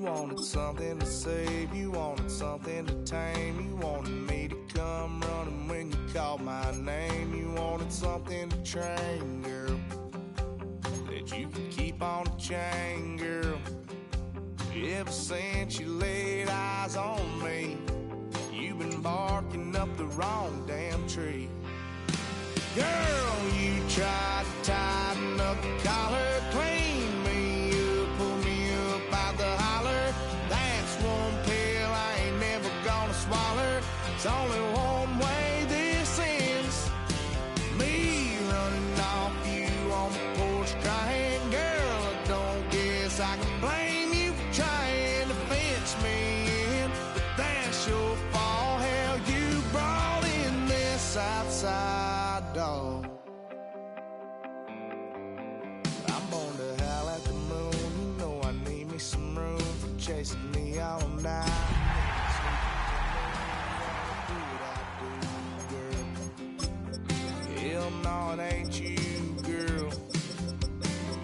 wanted something to save, you wanted something to tame, you wanted me to come running when you called my name, you wanted something to train, girl, that you could keep on the chain, girl. Ever since you laid eyes on me, you've been barking up the wrong damn tree. Girl, you tried to tighten up the collar, clean me up, pull me up out the holler. That's one pill I ain't never gonna swallow. It's only one way this ends. Me running off you on the porch crying. Girl, I don't guess I can blame you for trying to fence me in, but that's your fault. Hell, you brought in this outside dog. I'm born to howl at the moon. You know I need me some room for chasing me all night. Hell no, it ain't you, girl.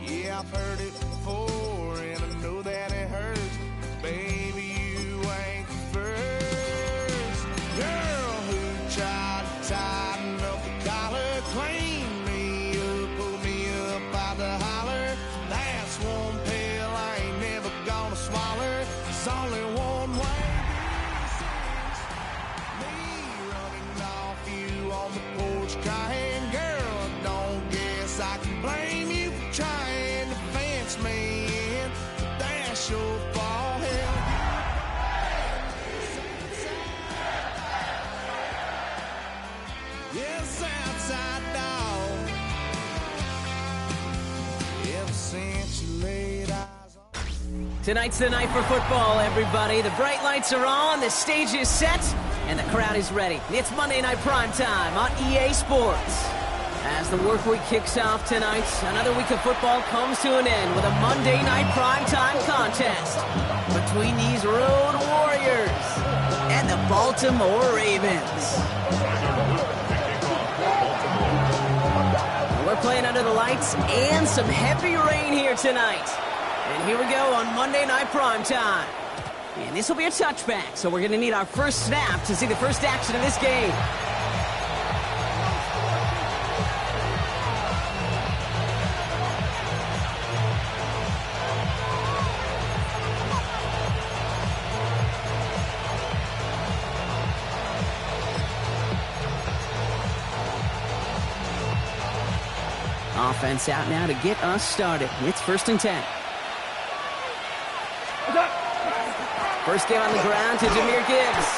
Yeah, I've heard it before, and I know that it hurts. Baby, you ain't the first girl who tried to tighten up the collar, clean me up, pull me up out the holler. That's one pill I ain't never gonna swallow. It's only one way this ends. Me running off you on the porch crying. Girl, I don't guess I can blame you for trying to fence me in, but that's your fault. Hell, yes, outside dog. Ever since you laid eyes on. Tonight's the night for football, everybody. The bright lights are on, the stage is set, and the crowd is ready. It's Monday Night Prime Time on EA Sports. As the work week kicks off tonight, another week of football comes to an end with a Monday Night Prime Time contest between these Road Warriors and the Baltimore Ravens. We're playing under the lights and some heavy rain here tonight. And here we go on Monday Night Prime Time. And this will be a touchback, so we're going to need our first snap to see the first action of this game. Offense out now to get us started. It's 1st and 10. First game on the ground to Jahmyr Gibbs.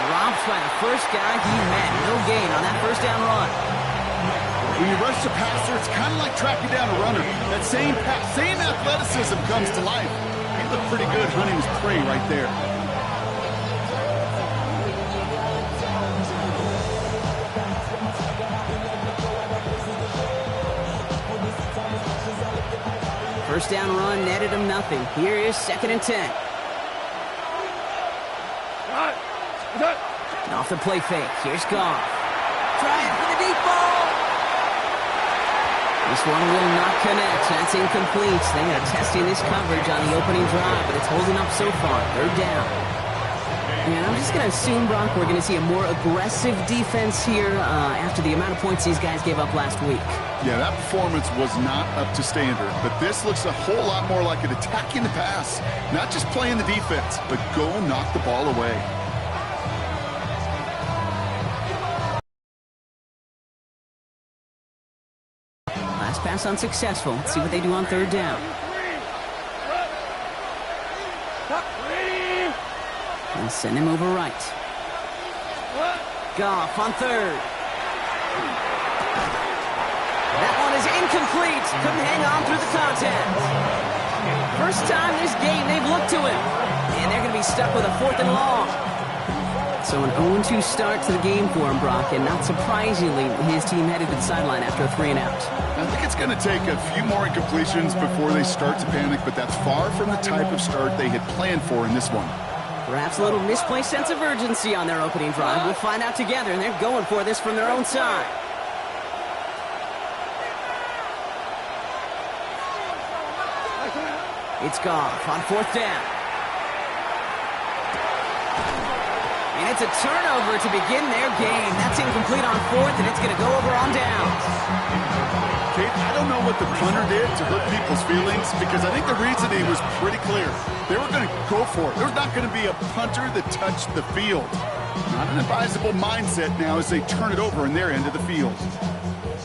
Dropped by the first guy he met. No gain on that first down run. When you rush the passer, it's kind of like tracking down a runner. That same athleticism comes to life. He looked pretty good hunting his prey right there. First down run netted him nothing. Here is 2nd and 10. And off the play fake. Here's Goff. Trying for the deep ball. This one will not connect. That's incomplete. They are testing this coverage on the opening drive, but it's holding up so far. 3rd down. And I'm just going to assume, Brock, we're going to see a more aggressive defense here after the amount of points these guys gave up last week. Yeah, that performance was not up to standard, but this looks a whole lot more like an attacking the pass. Not just playing the defense, but go knock the ball away. Last pass unsuccessful. Let's see what they do on 3rd down. And send him over right. Goff on 3rd. That one is incomplete. Couldn't hang on through the contact. First time this game they've looked to him. And they're going to be stuck with a 4th and long. So an 0-2 start to the game for him, Brock. And not surprisingly, his team headed to the sideline after a 3-and-out. I think it's going to take a few more incompletions before they start to panic, but that's far from the type of start they had planned for in this one. Perhaps a little misplaced sense of urgency on their opening drive. We'll find out together, and they're going for this from their own side. It's Goff on 4th down. And it's a turnover to begin their game. That's incomplete on fourth, and it's going to go over on downs. Kate, I don't know what the punter did to hurt people's feelings because I think the reasoning was pretty clear. They were going to go for it. There's not going to be a punter that touched the field. Not an advisable mindset now as they turn it over in their end of the field.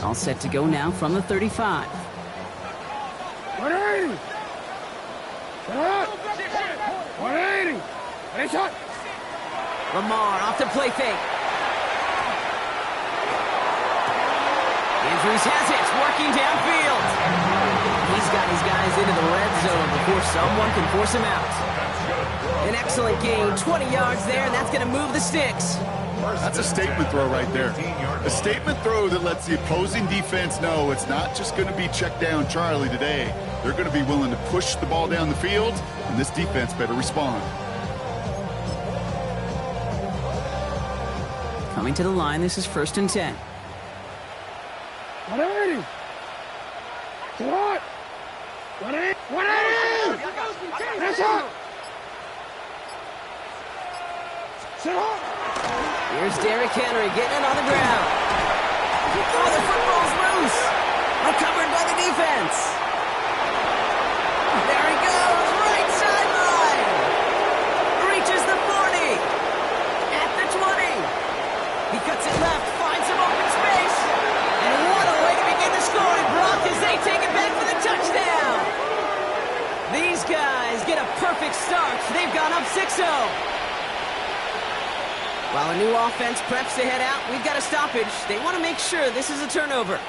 All set to go now from the 35. 180! 180! Finish up! Lamar off the play fake. Andrews has it, working downfield. He's got his guys into the red zone before someone can force him out. An excellent gain, 20 yards there, and that's going to move the sticks. That's a statement throw right there. A statement throw that lets the opposing defense know it's not just going to be check down Charlie today. They're going to be willing to push the ball down the field, and this defense better respond. Coming to the line, this is 1st and 10. 180! What? 180! 180! Finish up! Sit up! Here's Derrick Henry getting it on the ground. Oh, the football's loose. Recovered by the defense. There he goes, right sideline. Reaches the 40. At the 20. He cuts it left, finds some open space. And what a way to begin the scoring, Brock, as they take it back for the touchdown. These guys get a perfect start. They've gone up 6-0. While a new offense preps to head out, we've got a stoppage. They want to make sure this is a turnover.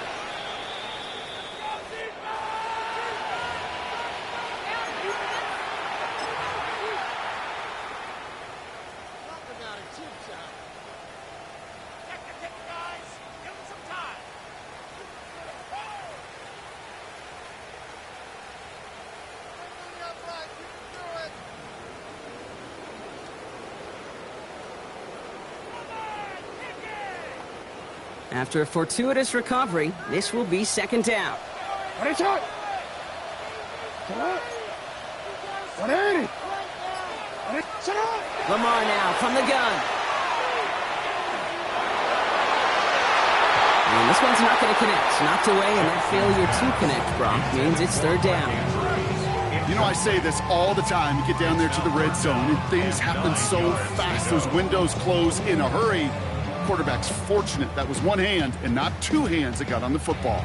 After a fortuitous recovery, this will be 2nd down. 180! 180! Lamar now from the gun. And this one's not going to connect. Knocked away, and that failure to connect, Brock, means it's 3rd down. You know, I say this all the time. You get down there to the red zone, and things happen so fast. Those windows close in a hurry. Quarterback's fortunate that was one hand and not two hands that got on the football.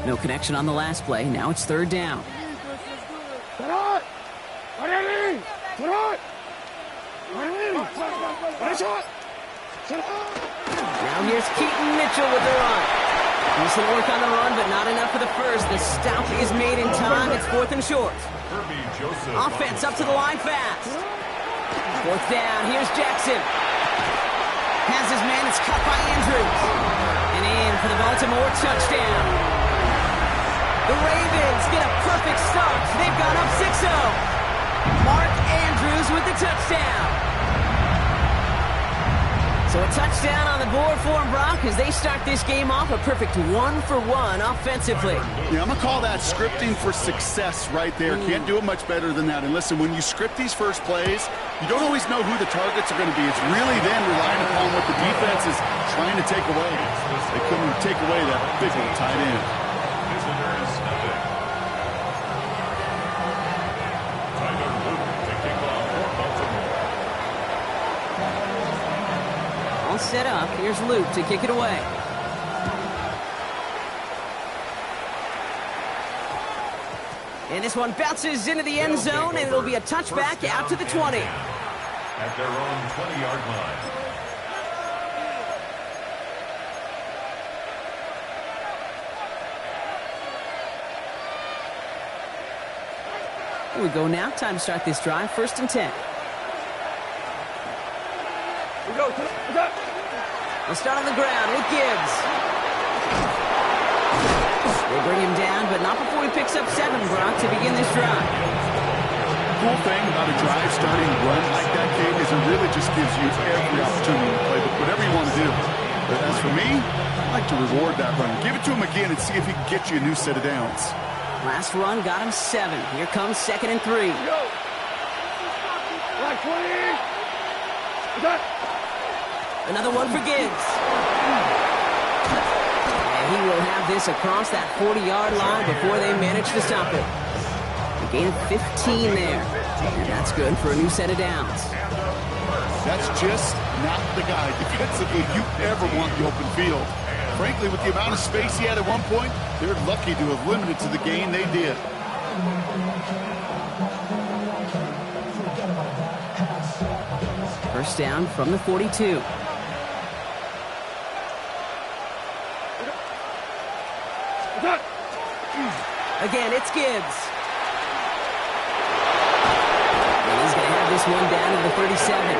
No connection on the last play. Now it's 3rd down. Now here's Keaton Mitchell with the run. Decent work on the run, but not enough for the first. The stop is made in time. It's 4th and short. Offense up to the line fast. 4th down. Here's Jackson. Has his man. It's cut by Andrews. And in for the Baltimore touchdown. The Ravens get a perfect start. They've gone up 6-0. Mark Andrews with the touchdown. So a touchdown on the board for him, Brock, as they start this game off a perfect 1-for-1 offensively. Yeah, I'm going to call that scripting for success right there. Can't do it much better than that. And listen, when you script these first plays, you don't always know who the targets are going to be. It's really then relying upon what the defense is trying to take away. They couldn't take away that big old tight end. Set up. Here's Luke to kick it away. And this one bounces into the end zone, and it'll be a touchback out to the 20. At their own 20-yard line. Here we go now. Time to start this drive. 1st and 10. They'll start on the ground with Gibbs. They bring him down, but not before he picks up 7, Brock, to begin this drive. Cool thing about a drive starting to run like that, Kate, is it really just gives you every opportunity to play whatever you want to do. But as for me, I like to reward that run. Give it to him again and see if he can get you a new set of downs. Last run got him 7. Here comes 2nd and 3. Like 20. That. Another one for Gibbs. And he will have this across that 40-yard line before they manage to stop it. A gain of 15 there. And that's good for a new set of downs. That's just not the guy defensively you ever want the open field. Frankly, with the amount of space he had at one point, they're lucky to have limited to the gain they did. First down from the 42. Again, it's Gibbs. And he's going to have this one down to the 37.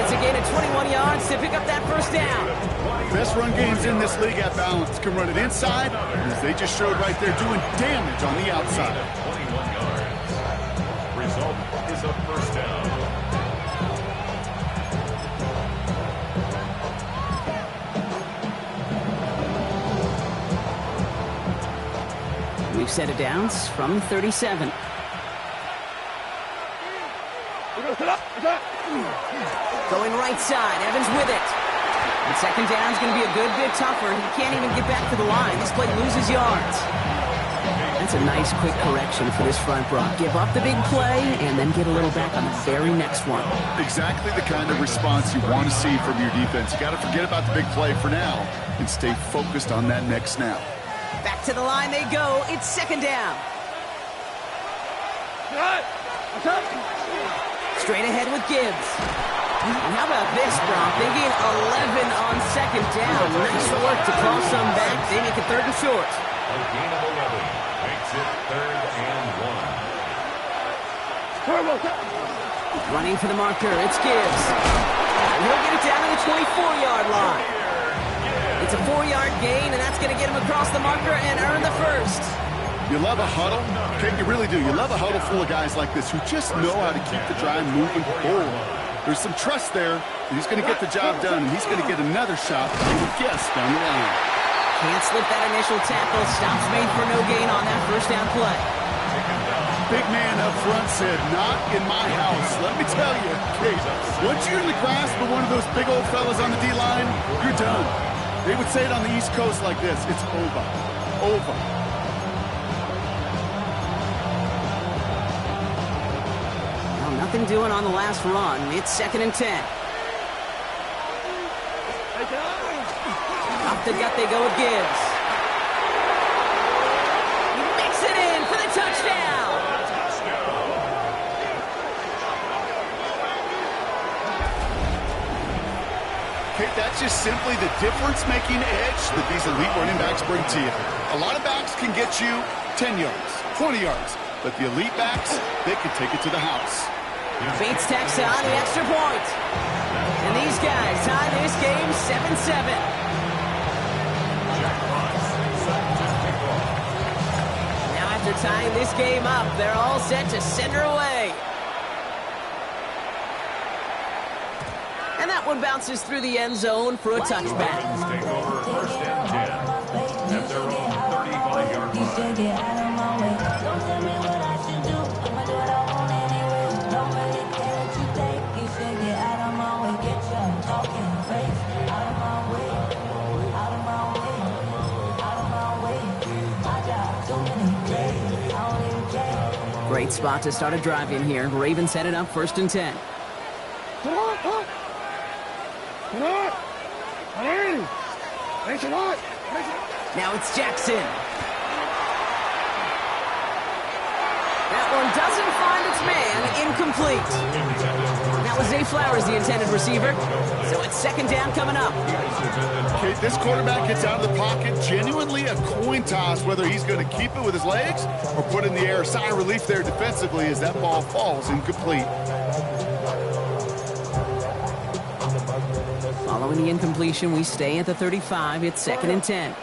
It's a gain of 21 yards to pick up that first down. Best run games in this league at balance. Can run it inside, as they just showed right there, doing damage on the outside. 21 yards. Result is a first down. We've set it downs from 37. Going right side, Evans with it. And second down is going to be a good bit tougher. He can't even get back to the line. This play loses yards. That's a nice quick correction for this front row. Give up the big play and then get a little back on the very next one. Exactly the kind of response you want to see from your defense. You got to forget about the big play for now and stay focused on that next snap. Back to the line they go. It's second down. Straight ahead with Gibbs. And how about this, Brock? They gain 11 on second down. Nice work to call some back. They make it 3rd and short. A gain of 11 makes it 3rd and 1. Running for the marker, it's Gibbs. And he'll get it down to the 24-yard line. It's a 4-yard gain, and that's going to get him across the marker and earn the first. You love a huddle. Okay, you really do. You love a huddle full of guys like this who just know how to keep the drive moving forward. There's some trust there. He's going to get the job done, and he's going to get another shot, I would guess, down the line. Can't slip that initial tackle. Stops made for no gain on that first down play. Big man up front said, not in my house. Let me tell you, hey, once you're in the grasp of one of those big old fellas on the D-line, you're done. They would say it on the East Coast like this. It's over. Over. Well, nothing doing on the last run. It's 2nd and 10. Off the gut they go with Gibbs. He makes it in for the touchdown. Okay, that's just simply the difference-making edge that these elite running backs bring to you. A lot of backs can get you 10 yards, 20 yards, but the elite backs, they can take it to the house. Bates tacks on the extra point. And these guys tie this game 7-7. Now after tying this game up, they're all set to send her away. And that one bounces through the end zone for a touchback. Ravens take over 1st and 10 at their own 35-yard line. Great spot to start a drive in here. Ravens headed up 1st and 10. Now it's Jackson. That one doesn't find its man. Incomplete. That was Zay Flowers, the intended receiver. So it's 2nd down coming up. Okay, this quarterback gets out of the pocket. Genuinely a coin toss whether he's going to keep it with his legs or put it in the air. Sigh of relief there defensively as that ball falls incomplete. Following the incompletion, we stay at the 35. It's 2nd and 10.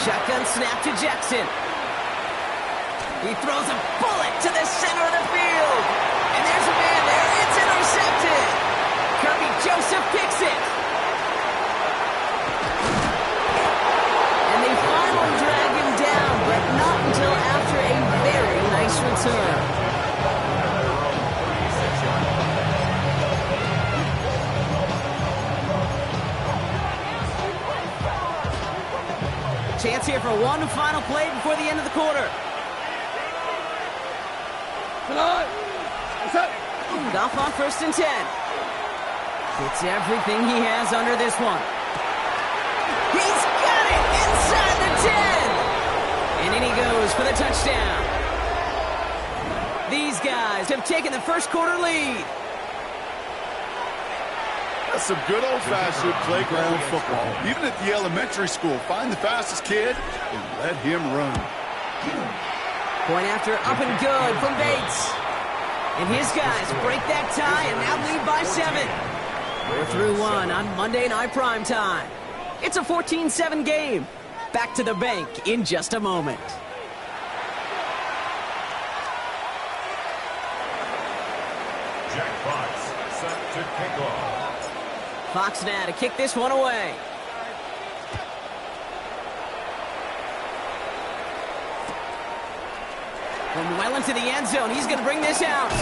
Shotgun snap to Jackson. He throws a bullet to the center of the field. And there's a man there. It's intercepted. Kirby Joseph picks it. for one final play before the end of the quarter. Goff on 1st and 10. Gets everything he has under this one. He's got it inside the 10. And in he goes for the touchdown. These guys have taken the first quarter lead. That's some good old-fashioned playground football. Even at the elementary school, find the fastest kid and let him run. Point after up and good from Bates. And his guys break that tie and now lead by 7. We're through one on Monday Night Primetime. It's a 14-7 game. Back to the bank in just a moment. Jack Fox set to kick off. Fox now to kick this one away. From well into the end zone, he's going to bring this out.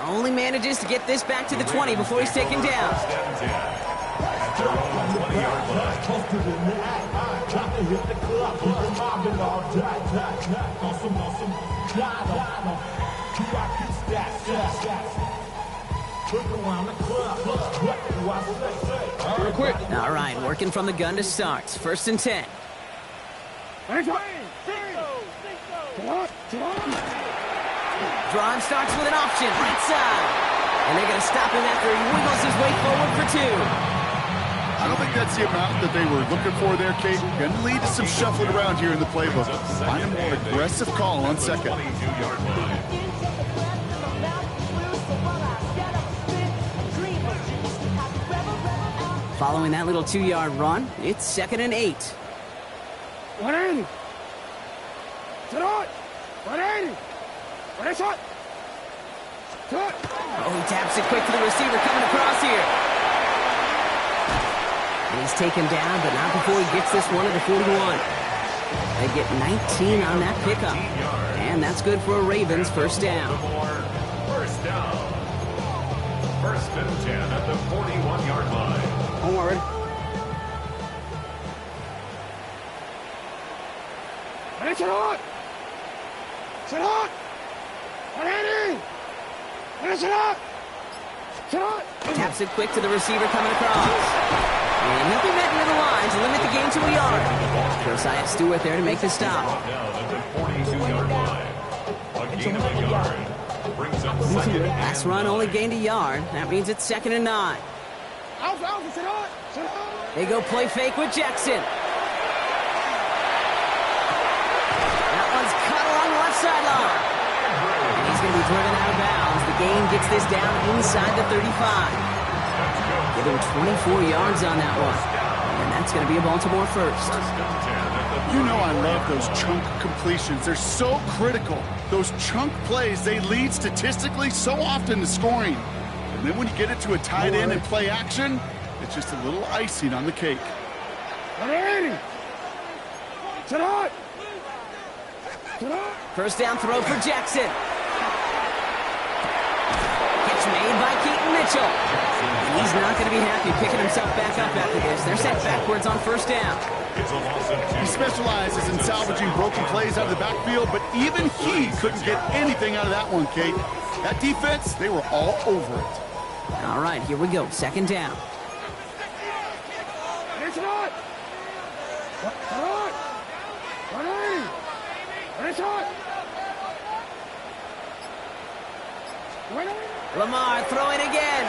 Only manages to get this back to the 20 before he's taken down. At their own 20-yard Real quick. All right, working from the gun to start. 1st and 10. Drive starts with an option, right side. And they're going to stop him after he wiggles his way forward for 2. I don't think that's the amount that they were looking for there, Kate. Going to lead to some shuffling around here in the playbook. Find a more aggressive call on second. 22-yard line. Following that little 2-yard run, it's 2nd and 8. 180. Sit on. 180. What is it? Good. Oh, he taps it quick to the receiver coming across here. And he's taken down, but not before he gets this one to the 41. They get 19 on that pickup. And that's good for a Ravens first down. First down. 1st and 10 at the 41-yard line. Don't worry. Hey, sit on. Sit on. 180. Hey, sit on. Sit on. Taps it quick to the receiver coming across. And he'll be met near the line to limit the gain to a yard. Josiah Stewart there to make the stop. Down at the 42-yard line. A gain of a yard. Brings up 2nd. Last run only gained a yard. That means it's 2nd and 9. Alpha, sit on. Sit on. They go play fake with Jackson. That one's cut along the left sideline. And he's going to be driven out of bounds. The gain gets this down inside the 35. Give him 24 yards on that one. And that's going to be a Baltimore first. You know I love those chunk completions. They're so critical. Those chunk plays, they lead statistically so often to scoring. And then when you get it to a tight end and play action, it's just a little icing on the cake. 180. Sit on. Sit on. First down throw for Jackson. Catch made by Keaton Mitchell. And he's not going to be happy picking himself back up after this. They're sent backwards on first down. It's a loss of 2. He specializes in salvaging broken plays out of the backfield, but even he couldn't get anything out of that one, Kate. That defense, they were all over it. All right, here we go. 2nd down. Hey, sit on. Sit on. 180. Hey, sit on. 180. Lamar throwing again.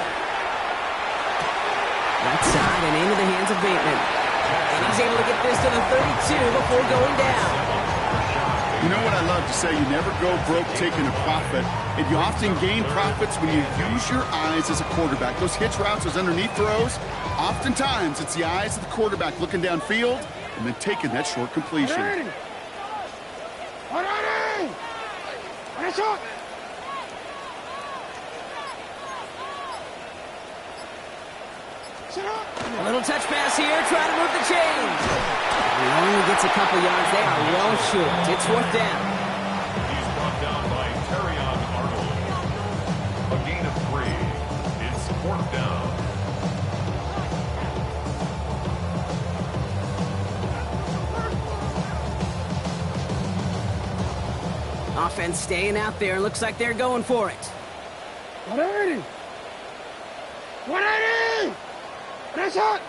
Outside and into the hands of Bateman. And he's able to get this to the 32 before going down. You know what I love to say? You never go broke taking a profit, and you often gain profits when you use your eyes as a quarterback. Those hitch routes, those underneath throws, oftentimes it's the eyes of the quarterback looking downfield and then taking that short completion. 180. 180. Hey, sit on. Sit on. A little touch pass here, trying to move the chains. He only gets a couple yards. They are well short. It's 4th down. He's brought down by Terrion Arnold. A gain of 3. It's 4th down. defense staying out there. Looks like they're going for it. 180! 180! That's it!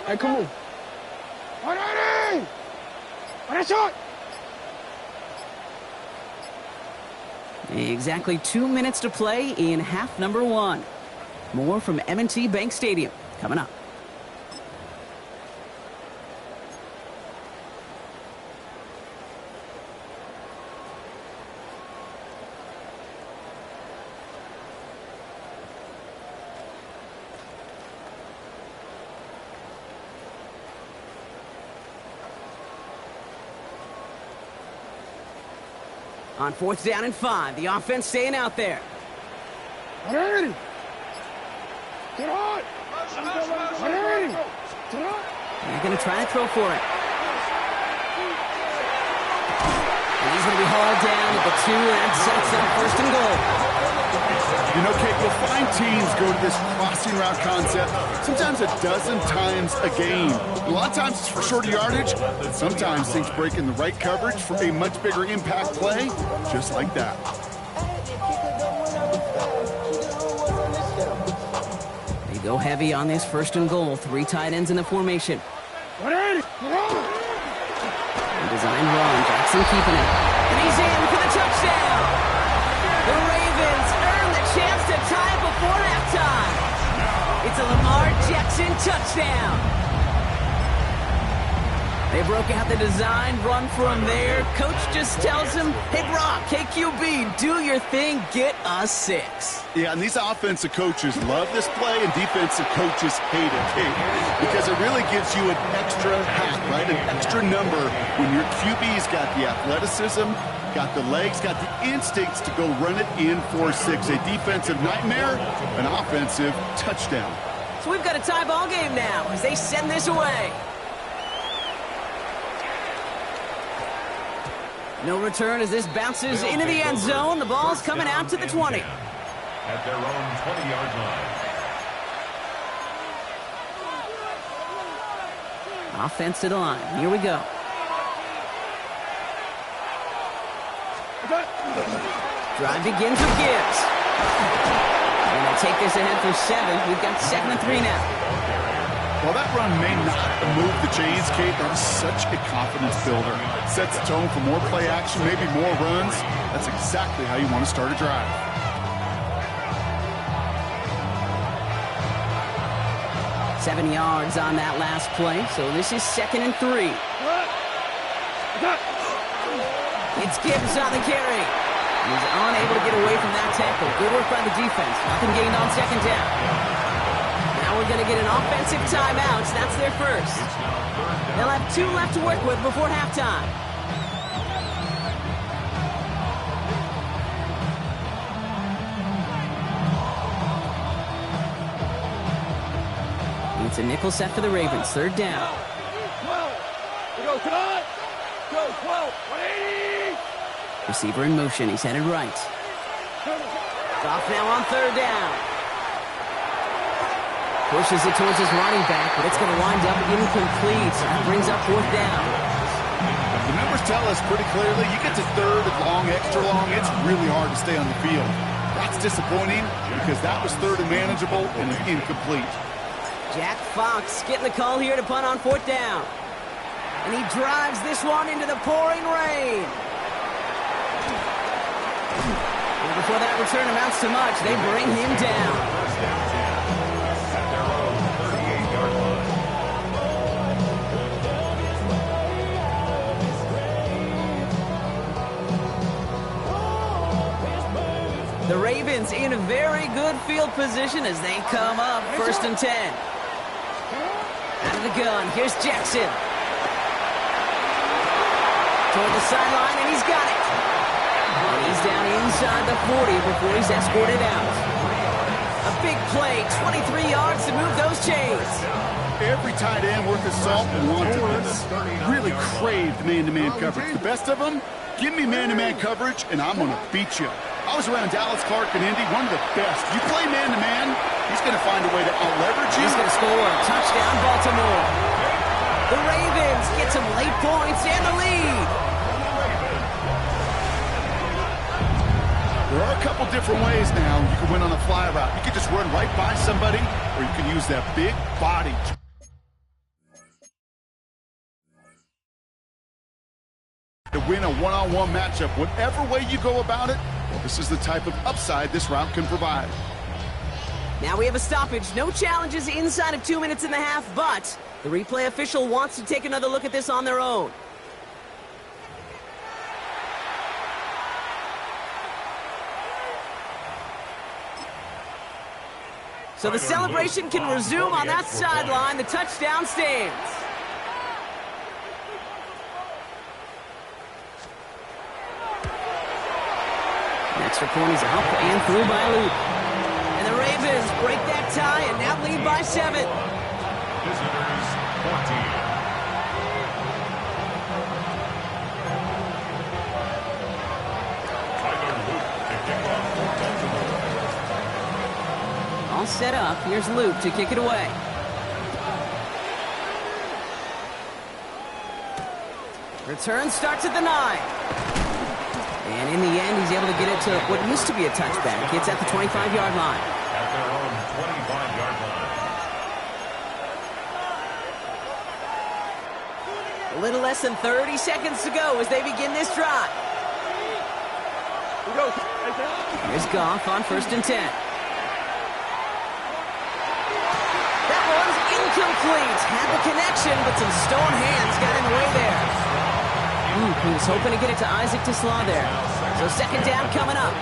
Hey, come on. 180! That's it! Exactly 2 minutes to play in half number 1. More from M&T Bank Stadium coming up. On 4th down and 5, the offense staying out there. 180! Get on! 180! Get on! They're going to try to throw for it. And he's going to be hauled down at the 2, and that sets up 1st and goal. You know, Kate, you'll find teams go to this crossing route concept sometimes a dozen times a game. A lot of times it's for shorter yardage, but sometimes things break in the right coverage for a much bigger impact play, just like that. They go heavy on this 1st and goal. 3 tight ends in the formation. 180! Get on! Design run. Jackson keeping it. And he's in for the touchdown. The Ravens earn the chance to tie it before halftime. It's a Lamar Jackson touchdown. They broke out the design run from there. Coach just tells him, hey, Brock, KQB, do your thing, get us 6. Yeah, and these offensive coaches love this play, and defensive coaches hate it, Kate, because it really gives you an extra hat, right? An extra number when your QB's got the athleticism, got the legs, got the instincts to go run it in for 6. A defensive nightmare, an offensive touchdown. So we've got a tie ball game now as they send this away. No return as this bounces into the end zone. The ball's coming out to the 20. At their own 20-yard line. Offense to the line. Here we go. Drive begins with Gibbs. And they take this ahead for 7. We've got 2nd and 3 now. While that run may not move the chains, Kate, that's such a confidence builder. Sets the tone for more play action, maybe more runs. That's exactly how you want to start a drive. Seven yards on that last play, so this is 2nd and 3. It's Gibbs on the carry. He's unable to get away from that tackle. Good work by the defense. Nothing gained on 2nd down. Now we're going to get an offensive timeout. That's their first. They'll have 2 left to work with before halftime. It's a nickel set for the Ravens. 3rd down. 12! We go tonight! Go 12! 180! Receiver in motion. He's headed right. It's off now on 3rd down. Pushes it towards his running back, but it's going to wind up incomplete. That brings up 4th down. The numbers tell us pretty clearly, you get to 3rd and long, extra long, it's really hard to stay on the field. That's disappointing because that was 3rd and manageable and incomplete. Jack Fox getting the call here to punt on 4th down. And he drives this one into the pouring rain. And before that return amounts to much, they bring him down. The Ravens in a very good field position as they come up 1st and 10. Out of the gun, here's Jackson. Toward the sideline, and he's got it. And he's down inside the 40 before he's escorted out. A big play, 23 yards to move those chains. Every tight end worth his salt and wanted this. Really craved man-to-man coverage. The best of them, give me man-to-man coverage, and I'm going to beat you. I was around Dallas Clark and Indy, one of the best. You play man-to-man, he's going to find a way to out-leverage you. He's going to score. Touchdown, Baltimore. The Ravens get some late points and the lead. There are a couple different ways now. You can win on the fly route. You can just run right by somebody, or you can use that big body to win a one-on-one matchup. Whatever way you go about it, this is the type of upside this route can provide. Now we have a stoppage. No challenges inside of 2 minutes and a half, but the replay official wants to take another look at this on their own. So the celebration can resume on that sideline. The touchdown stands. Extra point is up and through by Luke. And the Ravens break that tie and now lead by 7. Visitors 14. All set up. Here's Luke to kick it away. Return starts at the 9. And in the end, he's able to get it to what used to be a touchback. It's at the 25-yard line. At their own 25-yard line. A little less than 30 seconds to go as they begin this drive. Here's Goff on 1st and 10. That one's incomplete. Had the connection, but some stone hands got in the way there. He was hoping to get it to Isaac Tisla there. So 2nd down coming up.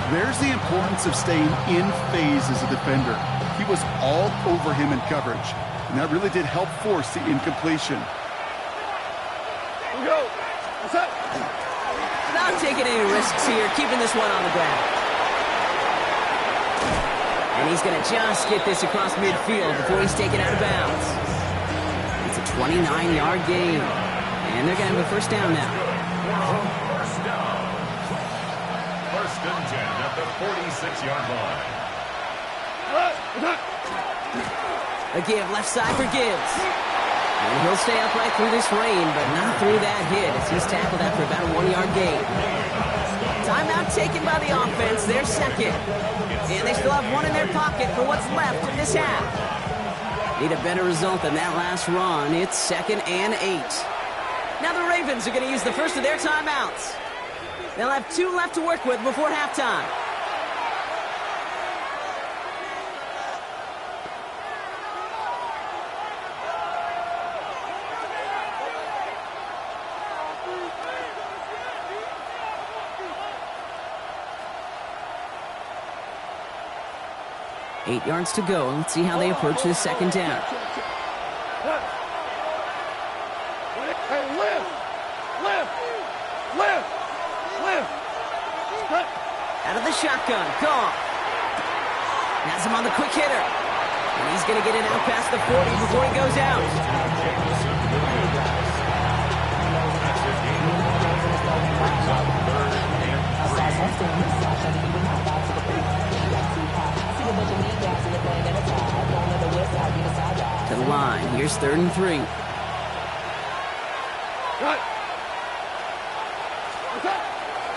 There's the importance of staying in phase as a defender. He was all over him in coverage, and that really did help force the incompletion. Not taking any risks here, keeping this one on the ground. And he's going to just get this across midfield before he's taken out of bounds. It's a 29-yard gain. And they're going to have a 1st down now. First down. 1st and 10 at the 46-yard line. A give left side for Gibbs. And he'll stay upright through this rain, but not through that hit as he's tackled after about a 1-yard gain. Timeout taken by the offense, their 2nd. And they still have one in their pocket for what's left in this half. Need a better result than that last run. It's 2nd and 8. Now the Ravens are going to use the first of their timeouts. They'll have 2 left to work with before halftime. Eight yards to go. Let's see how they approach this 2nd down. Out of the shotgun, Goff. Has him on the quick hitter. And he's going to get it out past the 40 before he goes out. To the line. Here's 3rd and 3.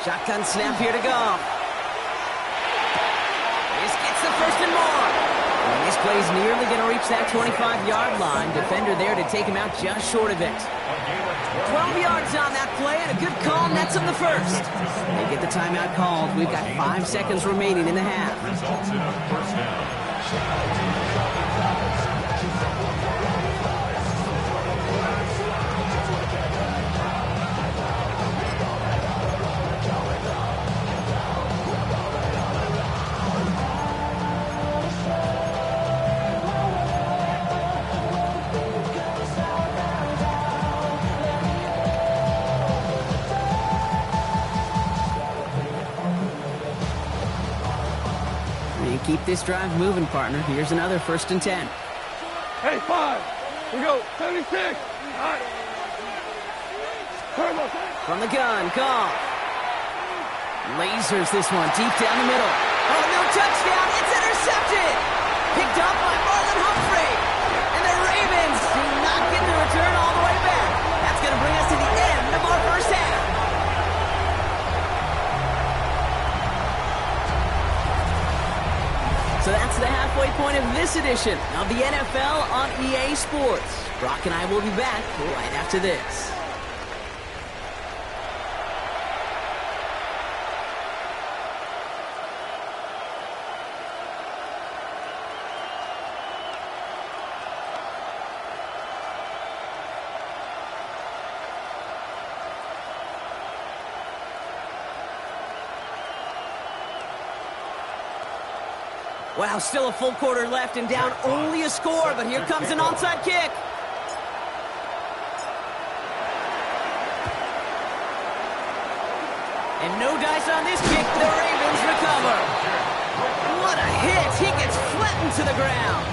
Shotgun snap here to Goff. This gets the 1st and more. And this play's nearly going to reach that 25-yard line. Defender there to take him out just short of it. 12 yards on that play and a good call nets him the 1st. They get the timeout called. We've got 5 seconds remaining in the half. Results in a 1st down. Keep this drive moving, partner. Here's another 1st and 10. Hey, 5. We go. 76. All right. From the gun, Goff. Lasers this one deep down the middle. Oh, no touchdown. It's intercepted. Picked up by Marlon Humphrey. And the Ravens do not get the return all the way back. That's going to bring us to the end of our 1st half. It's the halfway point of this edition of the NFL on EA Sports. Brock and I will be back right after this. Wow, still a full quarter left and down only a score, but here comes an onside kick. And no dice on this kick, the Ravens recover. What a hit, he gets flattened to the ground.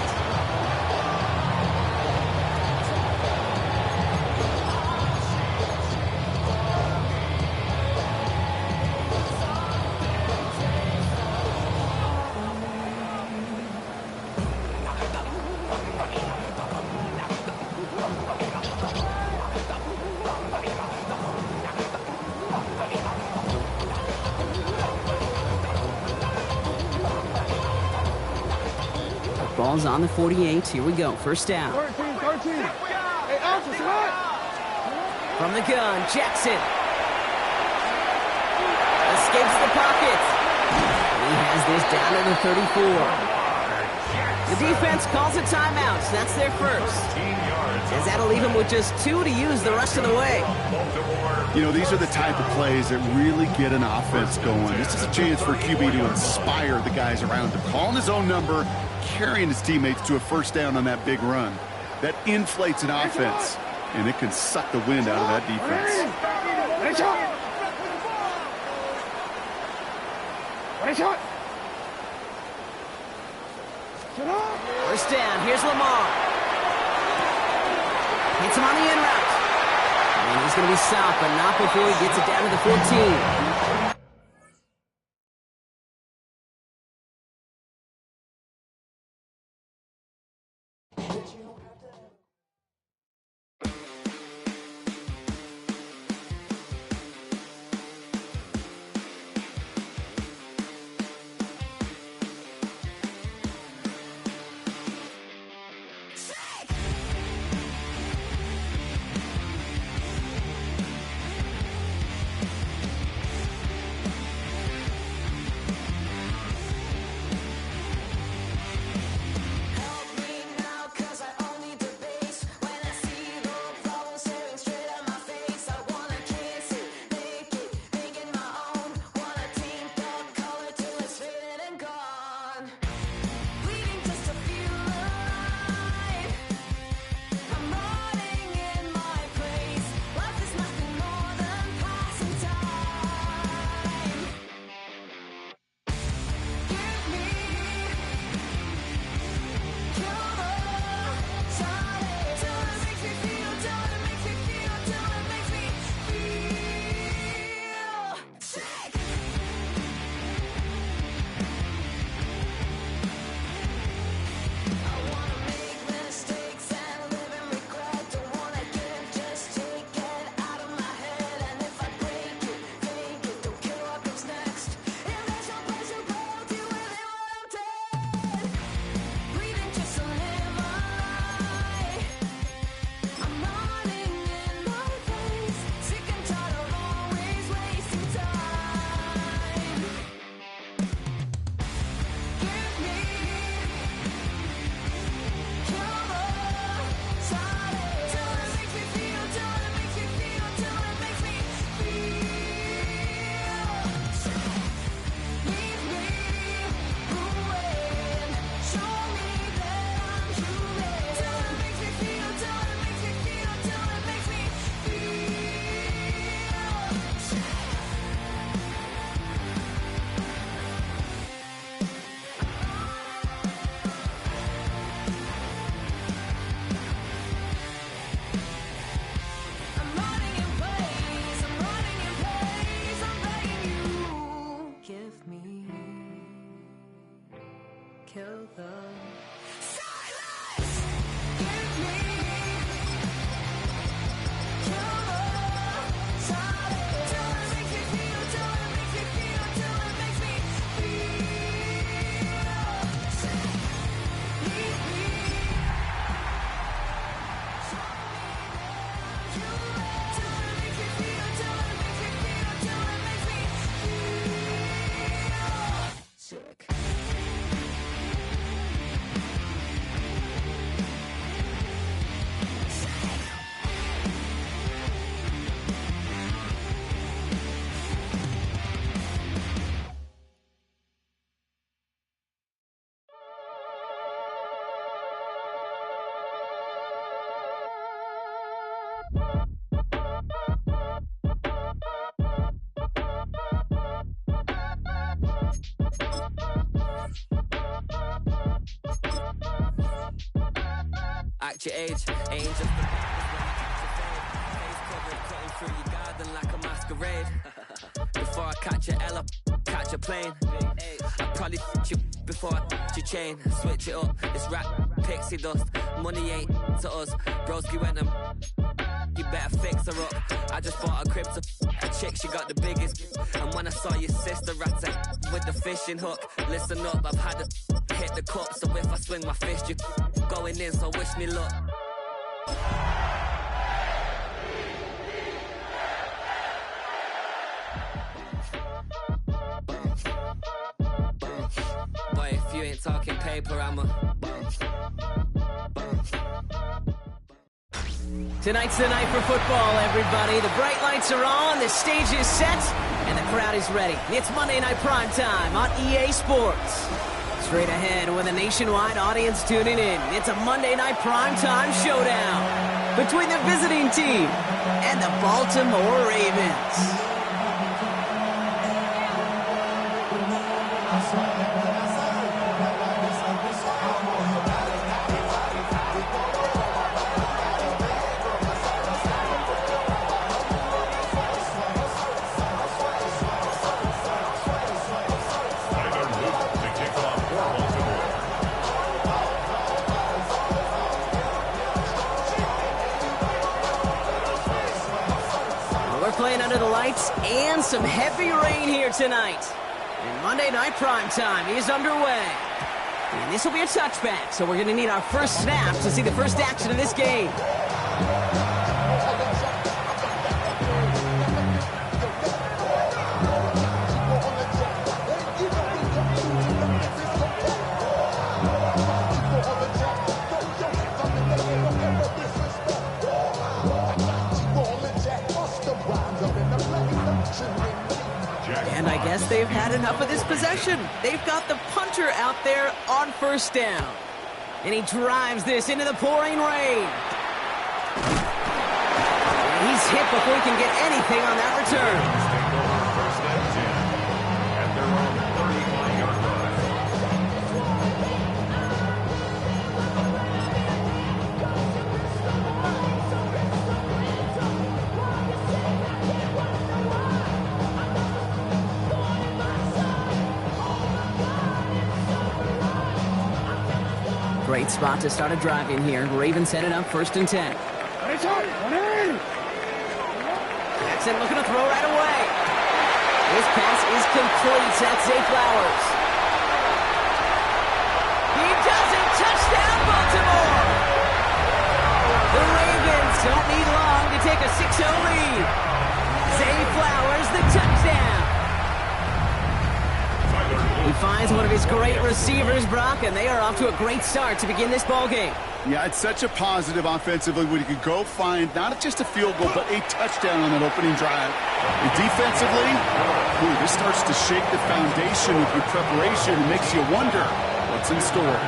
Ball's on the 48. Here we go. First down. 13. Hey, Alpha, what? From the gun, Jackson. Escapes the pocket. He has this down to the 34. The defense calls a timeout. So that's their first. As that'll leave him with just 2 to use the rest of the way. You know, these are the type of plays that really get an offense going. This is a chance for QB to inspire the guys around him. Calling his own number, carrying his teammates to a first down on that big run. That inflates an offense, and it can suck the wind out of that defense. First down, here's Lamar. Hits him on the in route. And he's going to be stopped, but not before he gets it down to the 14. Act your age, ain't just a face covered, cutting through your garden like a masquerade. Before I catch a Ella, catch a plane. I probably f*** you before I f*** your chain. Switch it up, it's rap, pixie dust. Money ain't to us, broski went and you better fix her up. I just bought a crib to a chick, she got the biggest. And when I saw your sister at with the fishing hook, listen up, I've had to hit the cup. So if I swing my fist, you going in, so wish me luck. Boy, if you ain't talking paper, I'm a Tonight's the night for football, everybody. The bright lights are on, the stage is set, and the crowd is ready. It's Monday Night Prime Time on EA Sports. Straight ahead with a nationwide audience tuning in, it's a Monday Night Prime Time showdown between the visiting team and the Baltimore Ravens. Playing under the lights and some heavy rain here tonight. And Monday Night Prime Time is underway. And this will be a touchback, so we're going to need our first snap to see the first action of this game. And I guess they've had enough of this possession. They've got the punter out there on first down. And he drives this into the pouring rain. And he's hit before he can get anything on that return. First and 10 at their own 35-yard line. Great spot to start a drive in here. Ravens set it up 1st and 10. Jackson looking to throw right away. His pass is complete. That's Zay Flowers. He does it. Touchdown, Baltimore. The Ravens don't need long to take a 6-0 lead. Zay Flowers, the touchdown. He finds one of his great receivers, Brock, and they are off to a great start to begin this ball game. Yeah, it's such a positive offensively when you could go find not just a field goal, but a touchdown on that opening drive. And defensively, this starts to shake the foundation with your preparation and makes you wonder what's in store.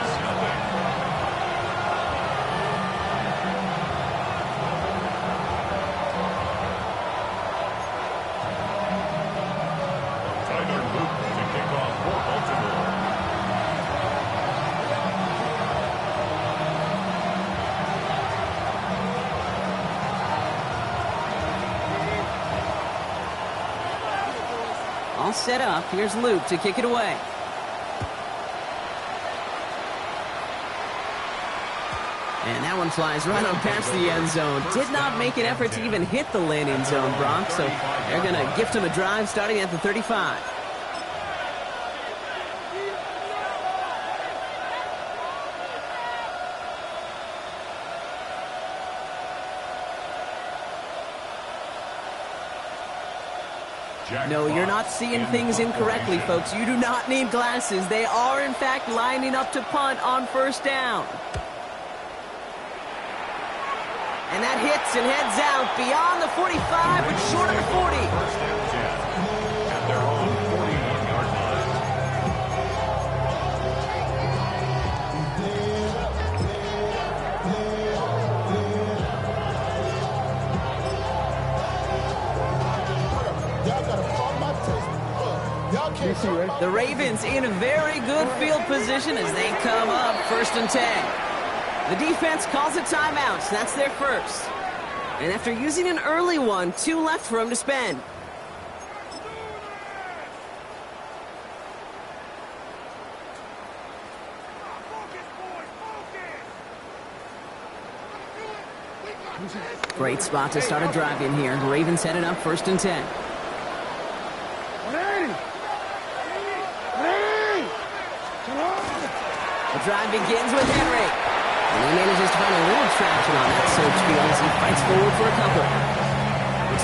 All set up. Here's Luke to kick it away. And that one flies right on past the end zone. Did not make an effort to even hit the landing zone, Brock. So they're going to gift him a drive starting at the 35. No, you're not seeing things incorrectly, folks. You do not need glasses. They are, in fact, lining up to punt on first down. And that hits and heads out beyond the 45, but short of the 40. First and 10 at their own 41-yard line. Y'all gotta follow my taste. Y'all can't show my The Ravens in a very good field position as they come up 1st and 10. The defense calls a timeout. That's their first. And after using an early one, 2 left for him to spend. Great spot to start a drive in here. The Ravens headed up 1st and 10. The drive begins with Henry. And he manages to find a little traction on that search field as he fights forward for a couple.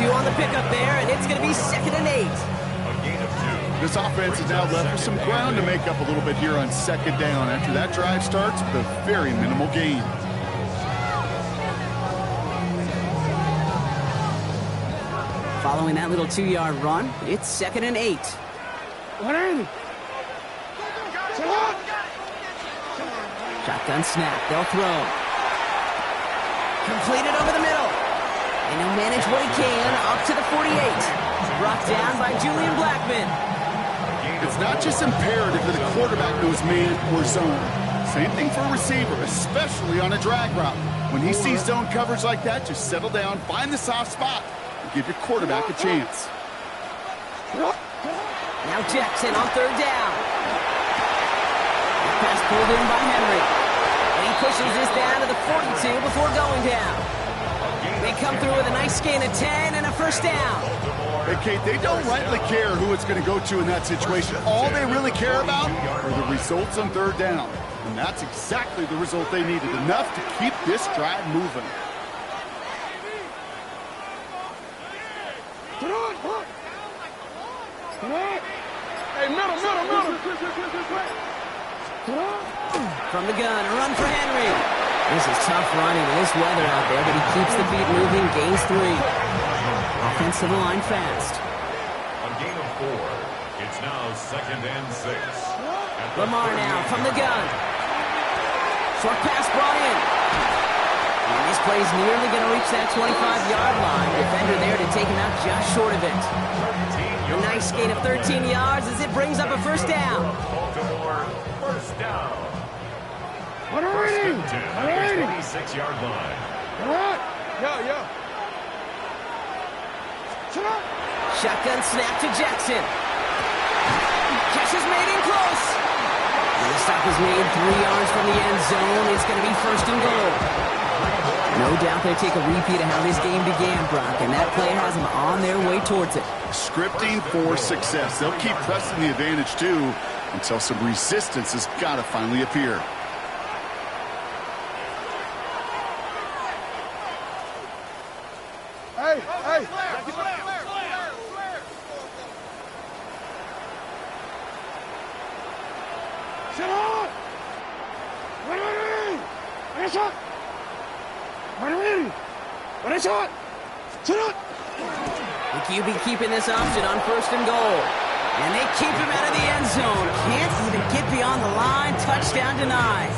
2 on the pickup there, and it's going to be 2nd and 8. A gain of 2. This offense is now left with some ground to make up a little bit here on 2nd down after that drive starts with a very minimal gain. Following that little 2-yard run, it's 2nd and 8. Shotgun snap, they'll throw. Completed over the middle. And he'll manage what he can up to the 48. Brought down by Julian Blackmon. It's not just imperative that the quarterback knows man or zone. Same thing for a receiver, especially on a drag route. When he sees zone coverage like that, just settle down, find the soft spot, and give your quarterback a chance. Now Jackson on 3rd down. Pass pulled in by Henry. And he pushes this down to the 42 before going down. They come through with a nice gain of 10 and a 1st down. Hey, Kate, they don't rightly care who it's going to go to in that situation. All they really care about are the results on 3rd down. And that's exactly the result they needed, enough to keep this drive moving. Hey, middle. From the gun, a run for Henry. This is tough running in this weather out there, but he keeps the feet moving, gains 3. Offensive line fast. A gain of 4. It's now 2nd and 6. Lamar now from the gun. Short pass brought in. And this play's nearly going to reach that 25-yard line. Defender there to take him out just short of it. A nice gain of 13 yards as it brings up a 1st down. Baltimore, 1st down. What are we? 26-yard line. Yeah. Shotgun snap to Jackson. Catch is made in close. And the stop is made 3 yards from the end zone. It's going to be 1st and goal. No doubt they take a repeat of how this game began, Brock, and that play has them on their way towards it. Scripting for success. They'll keep pressing the advantage, too, until some resistance has got to finally appear. Hey. Sit on! What is it? Sit on! The QB keeping this option on 1st and goal. And they keep him out of the end zone. Can't even get beyond the line. Touchdown denied.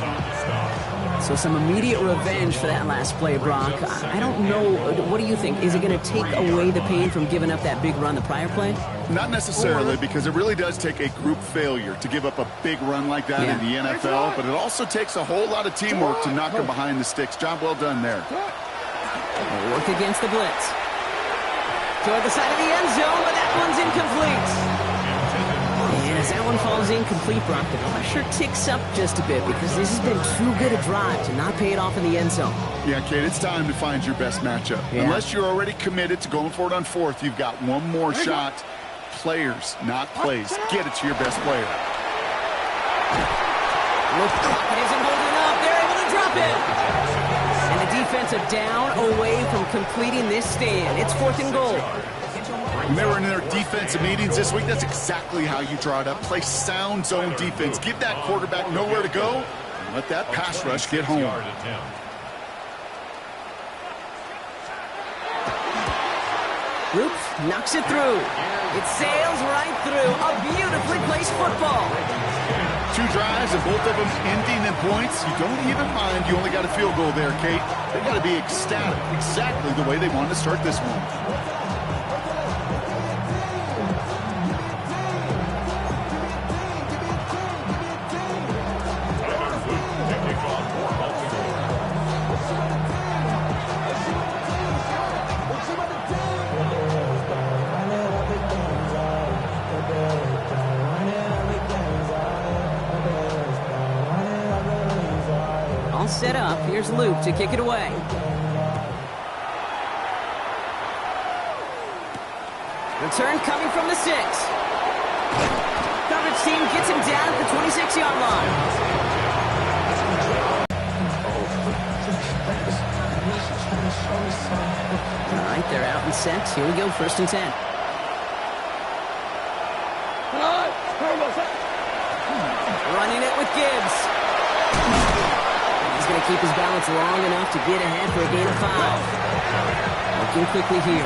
So some immediate revenge for that last play, Brock. I don't know. What do you think? Is it going to take away the pain from giving up that big run the prior play? Not necessarily, because it really does take a group failure to give up a big run like that in the NFL, but it also takes a whole lot of teamwork to knock them behind the sticks. Job well done there. Work against the blitz. Toward the side of the end zone, but that one's incomplete. And as that one falls incomplete, Brock, the pressure ticks up just a bit because this has been too good a drive to not pay it off in the end zone. Yeah, Kate, it's time to find your best matchup. Yeah. Unless you're already committed to going for it on 4th, you've got one more shot. Players, not plays. Get it to your best player. Look, it isn't holding up. They're able to drop it. And the defensive down away from completing this stand. It's 4th and goal. When they were in their defensive meetings this week, that's exactly how you draw it up. Play sound zone defense. Give that quarterback nowhere to go, and let that pass rush get home. Roof knocks it through. It sails right through. A beautifully placed football. 2 drives and both of them ending in points. You don't even mind. You only got a field goal there, Kate. They got to be ecstatic, exactly the way they wanted to start this one. set up. Here's Luke to kick it away. Return coming from the 6. Coverage team gets him down at the 26-yard line. All right, they're out and set. Here we go, 1st and 10. Running it with Gibbs. He's going to keep his balance long enough to get ahead for a gain of 5. Looking quickly here.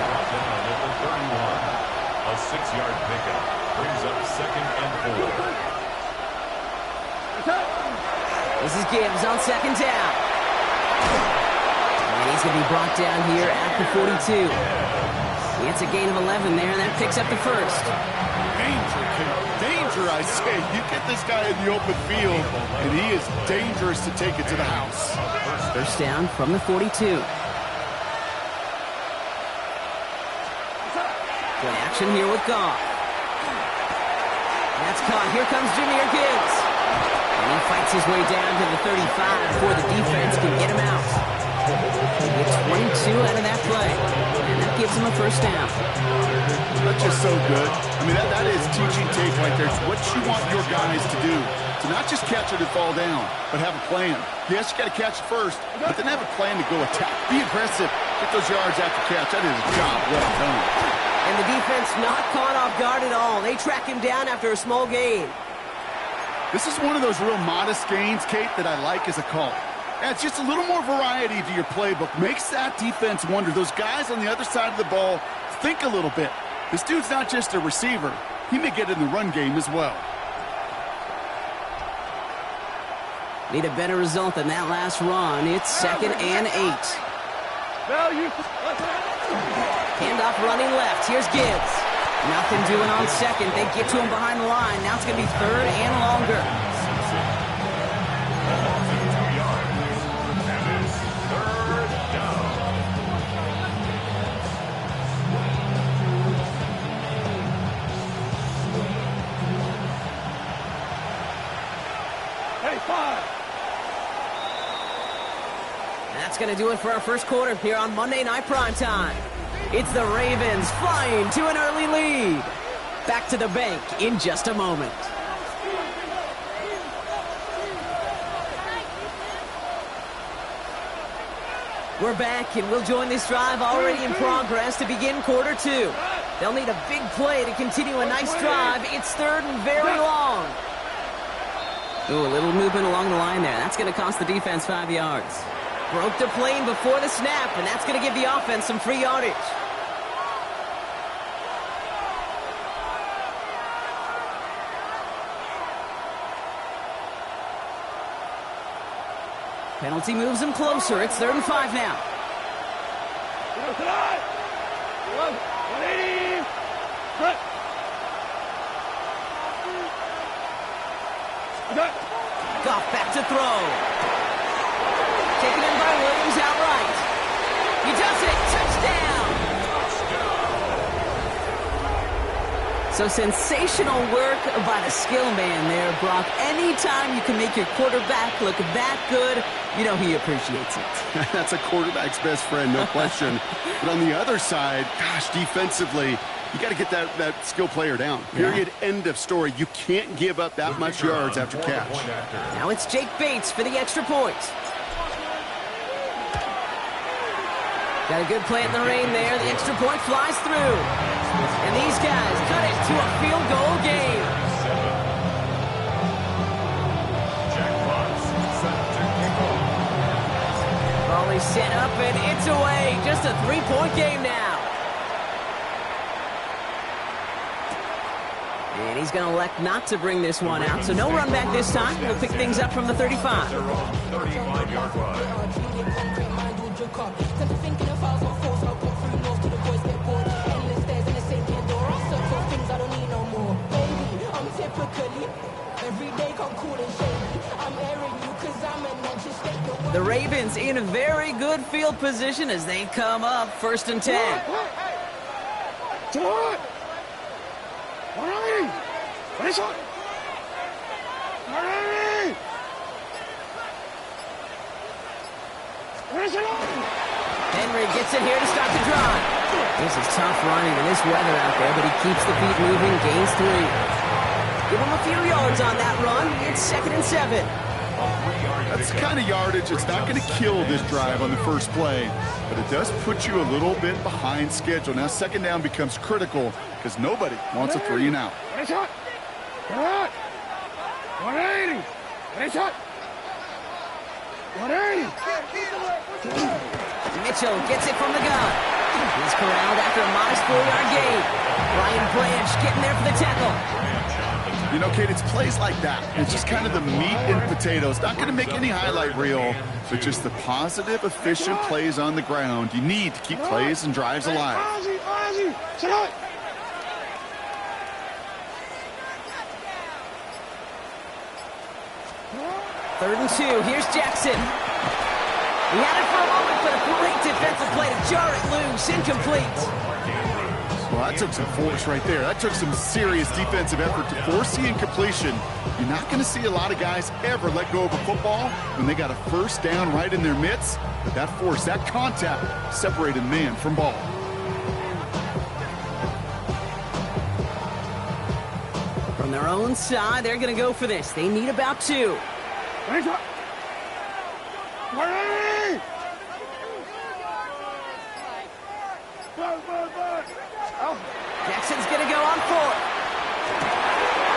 A 6-yard pickup brings up 2nd and 4. This is Gibbs on 2nd down. And he's going to be brought down here at the 42. He gets a gain of 11 there, and that picks up the 1st. Danger, kid. Danger, I say. You get this guy in the open field, and he is dangerous to take it to the house. 1st down from the 42. Play action here with Goff. That's caught. Here comes Jahmyr Gibbs. And he fights his way down to the 35 before the defense can get him out. He gets 22 out of that play. And that gives him a 1st down. That's just so good. I mean, that is teaching tape right there. It's what you want your guys to do. To not just catch it and fall down, but have a plan. Yes, you got to catch it first, but then have a plan to go attack. Be aggressive. Get those yards after catch. That is a job well done. And the defense not caught off guard at all. They track him down after a small gain. This is one of those real modest gains, Kate, that I like as a call. Yeah, it's just a little more variety to your playbook. Makes that defense wonder. Those guys on the other side of the ball think a little bit. This dude's not just a receiver. He may get in the run game as well. Need a better result than that last run. It's 2nd and 8. Handoff running left. Here's Gibbs. Nothing doing on 2nd. They get to him behind the line. Now it's going to be 3rd and longer. That's going to do it for our 1st quarter here on Monday Night Primetime. It's the Ravens flying to an early lead. Back to the bank in just a moment. We're back, and we'll join this drive already in progress to begin quarter 2. They'll need a big play to continue a nice drive. It's 3rd and very long. Ooh, a little movement along the line there. That's going to cost the defense 5 yards. Broke the plane before the snap, and that's going to give the offense some free yardage. Penalty moves him closer. It's 3rd and 5 now. Goff back to throw. Taken in by Williams outright. He does it. Touchdown. So sensational work by the skill man there, Brock. Anytime you can make your quarterback look that good, you know he appreciates it. That's a quarterback's best friend, no question. But on the other side, gosh, defensively, you got to get that skill player down. Period. Yeah. End of story. You can't give up that much yards after catch. Now it's Jake Bates for the extra point. Got a good play in the rain there. The extra point flies through. And these guys cut it to a field goal game. Ball is set up and it's away. Just a 3-point game now. And he's going to elect not to bring this one out. So no run back this time. We'll pick things up from the 35. 35-yard line. The Ravens in a very good field position as they come up 1st and 10. Henry gets it here to start the drive. This is tough running in this weather out there, but he keeps the feet moving, gains 3. Give him a few yards on that run. It's 2nd and 7. That's the kind of yardage that's not going to kill this drive on the first play, but it does put you a little bit behind schedule. Now 2nd down becomes critical because nobody wants a 3 and out. 180. 180. Mitchell gets it from the gun. He's corralled after a modest 4-yard gain. Ryan Branch getting there for the tackle. You know, Kate, it's plays like that. It's just kind of the meat and potatoes. Not going to make any highlight reel, but just the positive, efficient plays on the ground. You need to keep plays and drives alive. 3rd and 2. Here's Jackson. He had it for a moment, but a great defensive play to jar it loose. Incomplete. Well, that took some force right there. That took some serious defensive effort to force the incompletion. You're not going to see a lot of guys ever let go of a football when they got a 1st down right in their midst. But that force, that contact, separated man from ball. From their own side, they're going to go for this. They need about 2. Jackson's going to go on 4th.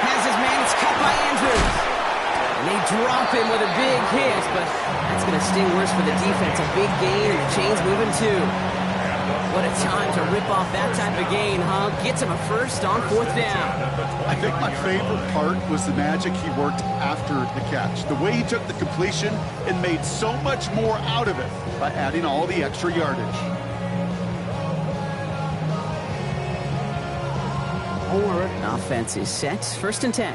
Has his man. It's cut by Andrews. And they drop him with a big hit, but that's going to sting worse for the defense. A big gain, and the chain's moving 2. What a time to rip off that type of gain, huh? Gets him a 1st on 4th down. I think my favorite part was the magic he worked after the catch. The way he took the completion and made so much more out of it by adding all the extra yardage. Offense is set. 1st and 10.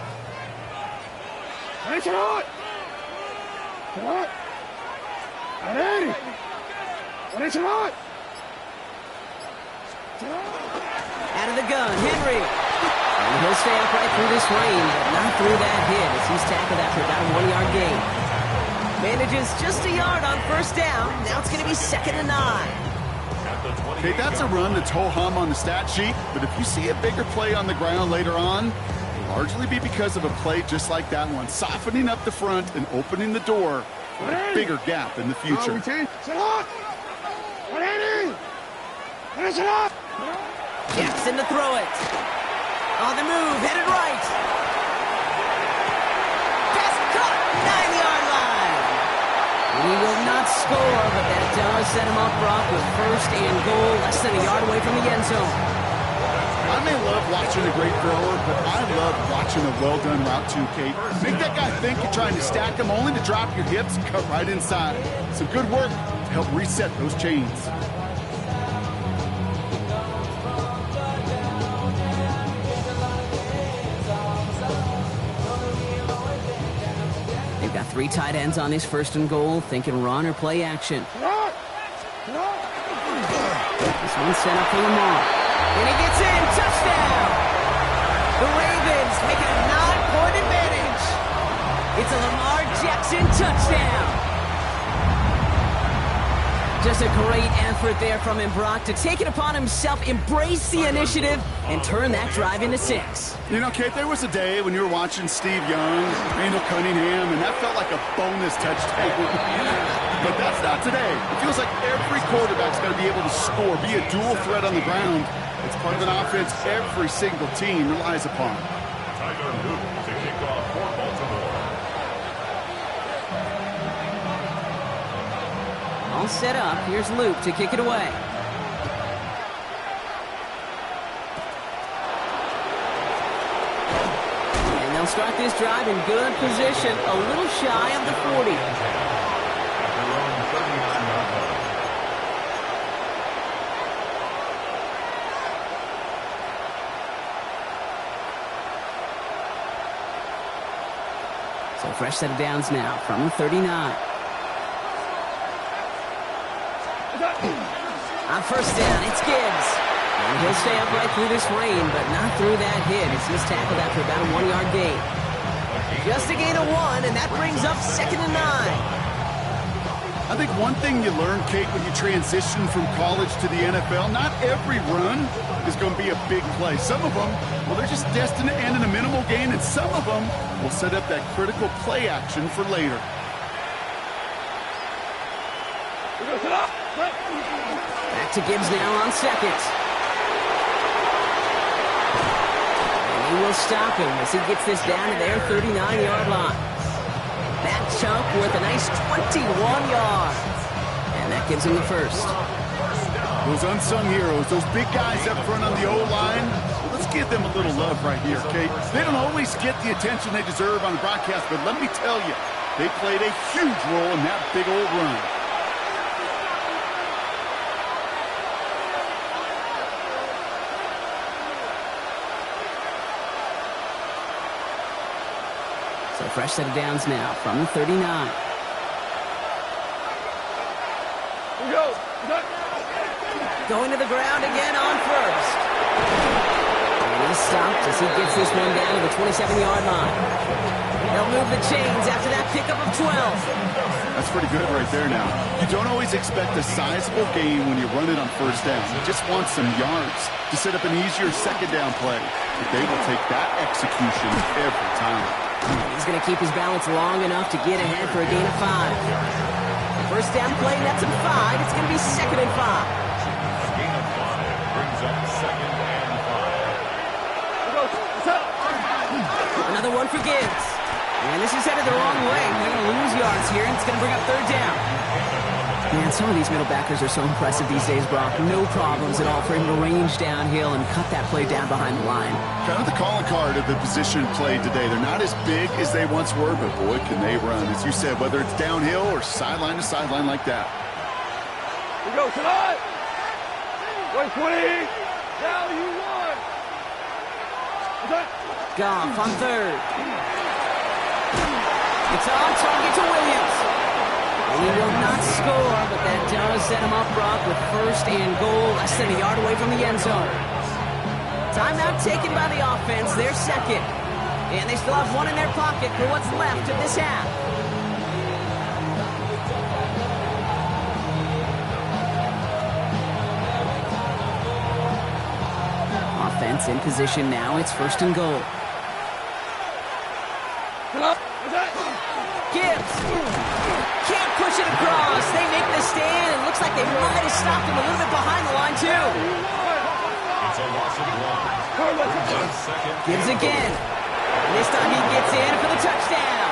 Out of the gun, Henry. And he'll stay upright through this rain, but not through that hit as he's tackled after about a 1-yard gain. Manages just a yard on 1st down. Now it's going to be 2nd and 9. Okay, that's a run that's ho-hum on the stat sheet, but if you see a bigger play on the ground later on, it'll largely be because of a play just like that one, softening up the front and opening the door for a bigger gap in the future. Jackson to throw it. On the move, headed right. Pass caught, 9-yard line. He will not score, but that does set him up, Brock, with 1st and goal, less than a yard away from the end zone. I may love watching a great thrower, but I love watching a well-done route too, Kate. Make that guy think you're trying to stack him only to drop your hips and cut right inside. Some good work to help reset those chains. They've got 3 tight ends on this 1st and goal, thinking run or play action. This one's set up for Lamar. And he gets in, touchdown! The Ravens make it a 9-point advantage. It's a Lamar Jackson touchdown. Just a great effort there from him, Brock, to take it upon himself, embrace the initiative, and turn that drive into 6. You know, Kate, there was a day when you were watching Steve Young, Randall Cunningham, and that felt like a bonus touchdown. But that's not today. It feels like every quarterback's got to be able to score, be a dual threat on the ground. It's part of an offense every single team relies upon. Tyler Luke to kick off for Baltimore. All set up. Here's Luke to kick it away. And they'll start this drive in good position, a little shy of the 40. At their own 39-yard line. So fresh set of downs now from the 39. On 1st down, it's Gibbs. And he'll stay upright through this rain, but not through that hit as he's tackled after about a 1-yard gain. Just a gain of 1, and that brings up 2nd and 9. I think one thing you learn, Kate, when you transition from college to the NFL, not every run is going to be a big play. Some of them, well, they're just destined to end in a minimal gain, and some of them will set up that critical play action for later. Back to Gibbs now on second. And he will stop him as he gets this down to their 39-yard line. That chunk worth a nice 21 yards. And that gives him the first. Those unsung heroes, those big guys up front on the O-line, well, let's give them a little love right here, Kate. They don't always get the attention they deserve on the broadcast, but let me tell you, they played a huge role in that big old run. So fresh set of downs now from the 39. Going to the ground again on first. And he's stopped as he gets this one down to the 27-yard line. They'll move the chains after that pickup of 12. That's pretty good right there now. You don't always expect a sizable gain when you run it on first down. You just want some yards to set up an easier second down play. But they will take that execution every time. He's going to keep his balance long enough to get ahead for a gain of 5. First down play, that's a 5. It's going to be 2nd and 5. Gain of 5 brings up 2nd and 5. Another one for Gibbs. And this is headed the wrong way. They're going to lose yards here, and it's going to bring up 3rd down. Man, some of these middle backers are so impressive these days, Brock. No problems at all for him to range downhill and cut that play down behind the line. Kind of the calling card of the position played today. They're not as big as they once were, but boy, can they run. As you said, whether it's downhill or sideline to sideline like that. We go tonight. 120. Now you won. Goff on 3rd. It's on target to Williams. And he will not score, but that does set him up, Brock, with 1st and goal, less than a yard away from the end zone. Timeout taken by the offense, their 2nd. And they still have one in their pocket for what's left of this half. Offense in position now, it's 1st and goal. Gibbs can't push it across. They make the stand, and looks like they might have stopped him a little bit behind the line, too. It's a loss of 1. Gibbs again. And this time he gets in for the touchdown.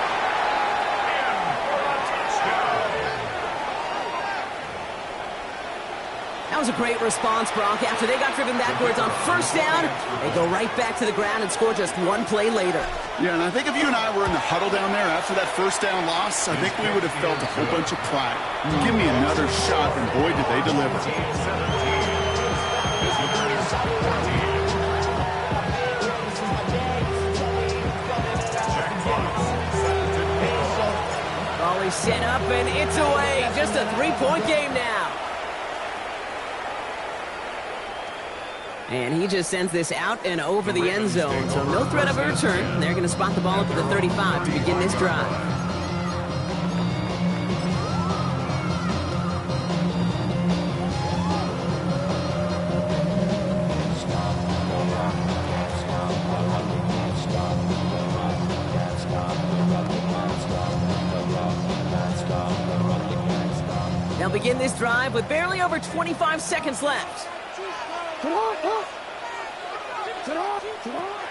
That was a great response, Brock. After they got driven backwards on 1st down, they go right back to the ground and score just one play later. Yeah, and I think if you and I were in the huddle down there after that 1st down loss, I think we would have felt a whole bunch of pride. Give me another shot, and boy, did they deliver. Ball is set up, and it's away. Just a 3-point game now. And he just sends this out and over the end zone, so no threat of a return. They're going to spot the ball up at the 35 to begin this drive. They'll begin this drive with barely over 25 seconds left.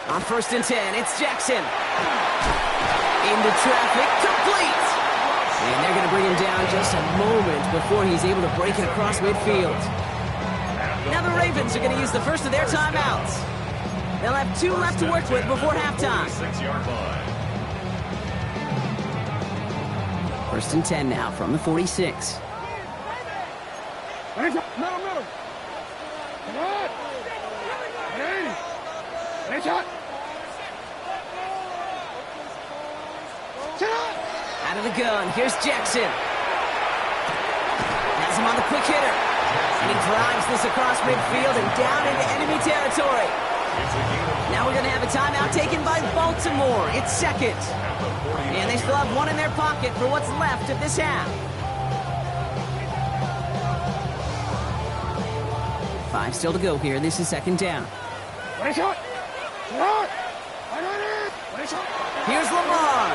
On 1st and 10, it's Jackson. Into traffic, complete. And they're going to bring him down just a moment before he's able to break it across midfield. Now the Ravens are going to use the first of their timeouts. They'll have 2 left to work with before halftime. 6-yard line. 1st and 10 now from the 46. Middle. Come on. Hey, shot. Out of the gun, here's Jackson. Has him on the quick hitter. And he drives this across midfield and down into enemy territory. Now we're going to have a timeout taken by Baltimore. It's 2nd. And they still have one in their pocket for what's left of this half. 5 still to go here. This is second down. Here's Lamar.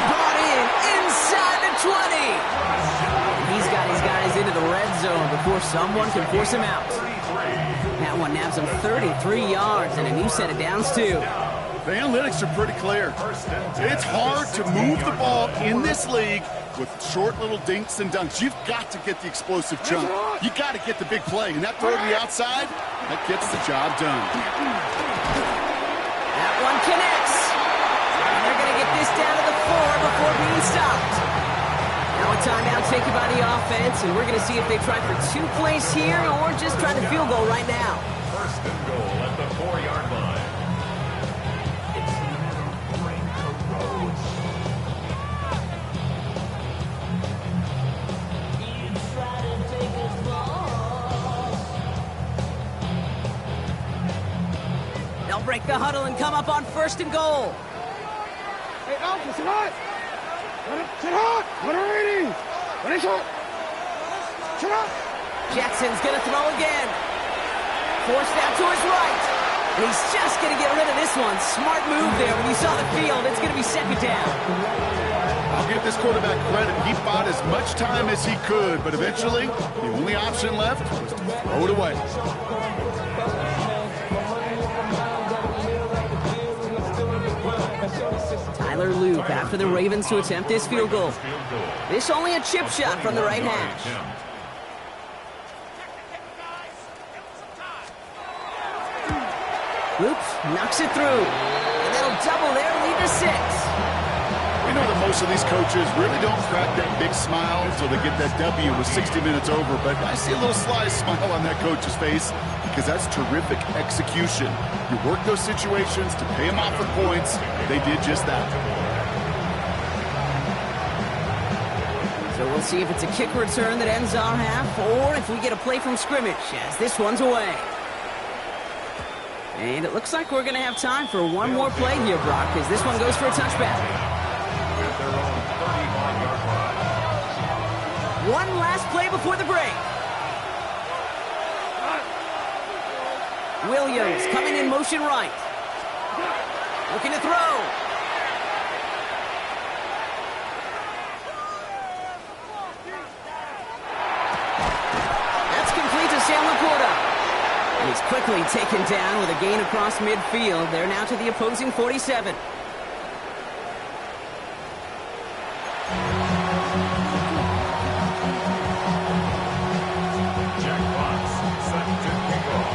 Brought in inside the 20. He's got his guys into the red zone before someone can force him out. That one nabs him 33 yards and a new set of downs, too. The analytics are pretty clear. It's hard to move the ball in this league with short little dinks and dunks. You've got to get the explosive jump. You got to get the big play. And that throw to the outside, that gets the job done. That one connects. And they're going to get this down to the 4 before being stopped. Now a timeout taken by the offense, and we're going to see if they try for 2 plays here or just try the field goal right now. First and goal at the 4-yard line. They'll break the huddle and come up on first and goal. Hey, Alpha, sit hot! Sit hot! What are reading? What is it? Sit hot! Jackson's going to throw again. Forced out to his right. And he's just going to get rid of this one. Smart move there. When you saw the field, it's going to be second down. I'll give this quarterback credit. He bought as much time as he could, but eventually, the only option left was to throw it away. Tyler Luke after the Ravens to attempt this field goal. This only a chip shot from the right hash. Luke knocks it through. And that'll double their lead to 6. We know that most of these coaches really don't crack that big smile until they get that W with 60 minutes over, but I see a little sly smile on that coach's face because that's terrific execution. You work those situations to pay them off for points. They did just that. So we'll see if it's a kick return that ends our half or if we get a play from scrimmage as this one's away. And it looks like we're going to have time for one more play here, Brock, as this one goes for a touchback. With their own 35-yard line. One last play before the break. Williams coming in motion right. Looking to throw. That's complete to Sam Laporta. And he's quickly taken down with a gain across midfield. They're now to the opposing 47. Jack Fox set to kick off.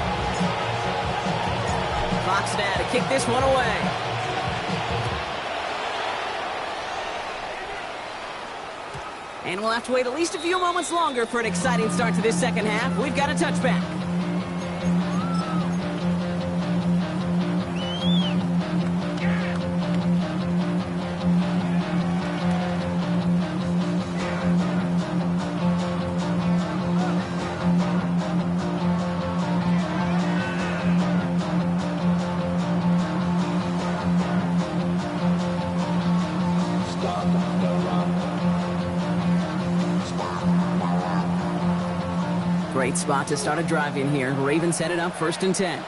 Fox now to kick this one away. And we'll have to wait at least a few moments longer for an exciting start to this second half. We've got a touchback. Great spot to start a drive in here. Ravens headed up 1st and 10.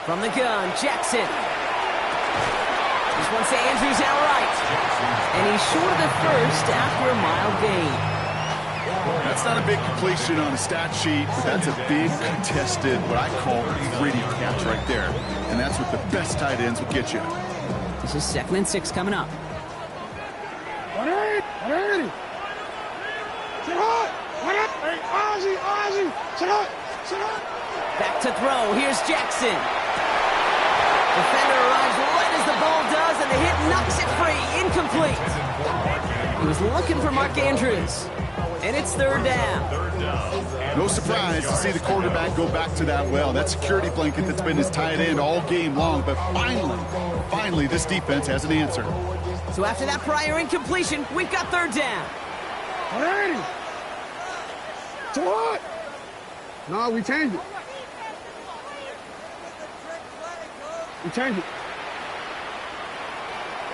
From the gun, Jackson. This one's to Andrews out right. And he's short of the first after a mild gain. That's not a big completion on a stat sheet, but that's a big contested, what I call gritty catch right there. And that's what the best tight ends will get you. This is 2nd and 6 coming up. Back to throw. Here's Jackson. Defender arrives right as the ball does, and the hit knocks it free. Incomplete. He was looking for Mark Andrews. And it's 3rd down. No surprise to see the quarterback go back to that well. That security blanket that's been his tight end all game long. But finally, this defense has an answer. So after that prior incompletion, we've got 3rd down. So what? No, we changed it. We changed it.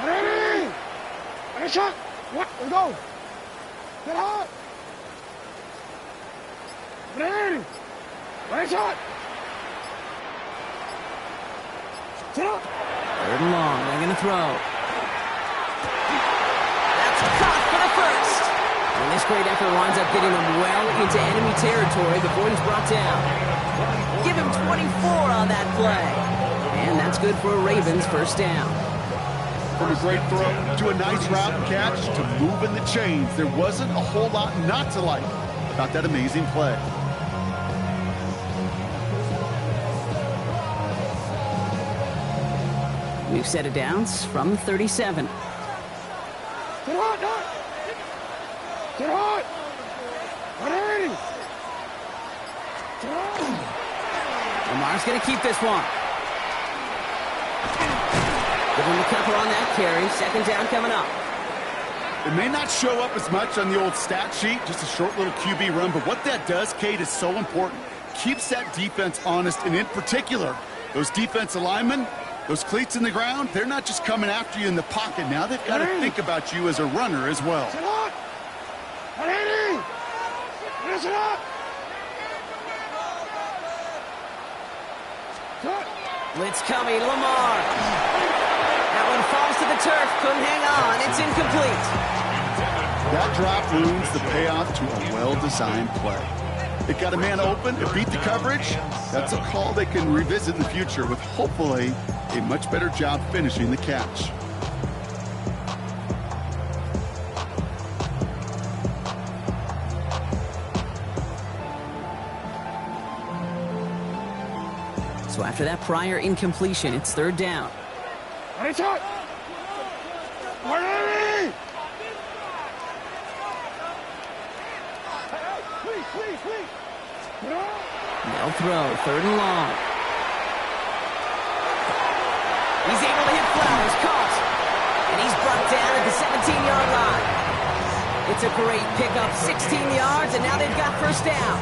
Ready? Ready, shot. What? Let's go. Get hot! 180! Right shot! Sit up! Third and long. They're going to throw. That's caught for the first. And this great effort winds up getting them well into enemy territory before he's brought down. Give him 24 on that play. And that's good for a Ravens first down. From a great throw to a nice route and catch to moving the chains, there wasn't a whole lot not to like about that amazing play. New set of downs from the 37. Get hot, Doc! Get hot! 180! Get hot! Lamar's going to keep this one. Give him a couple on that carry. Second down coming up. It may not show up as much on the old stat sheet, just a short little QB run, but what that does, Kate, is so important. Keeps that defense honest, and in particular, those defensive linemen, those cleats in the ground, they're not just coming after you in the pocket. Now they've got to think about you as a runner as well. Sit up! 180! Finish it up! Cut! Blitz coming, Lamar. That one falls to the turf, couldn't hang on. It's incomplete. That drop ruins the payoff to a well-designed play. It got a man open, it beat the coverage. That's a call they can revisit in the future with hopefully a much better job finishing the catch. So after that prior incompletion, it's third down. Ready, shot! 180! Please! Get on! They'll throw, third and long. He's able to hit Flowers, caught. And he's brought down at the 17-yard line. It's a great pickup, 16 yards, and now they've got first down.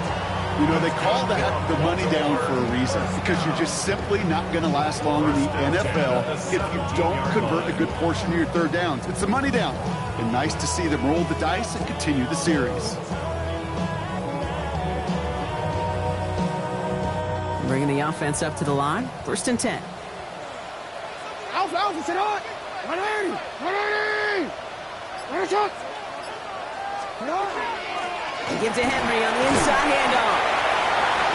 You know, they call that the money down for a reason, because you're just simply not going to last long in the NFL if you don't convert a good portion of your third downs. It's the money down. And nice to see them roll the dice and continue the series. Bringing the offense up to the line. First and 10. Alpha, sit on! 180! 180! Ready, shot! Get on! Give to Henry on the inside handoff.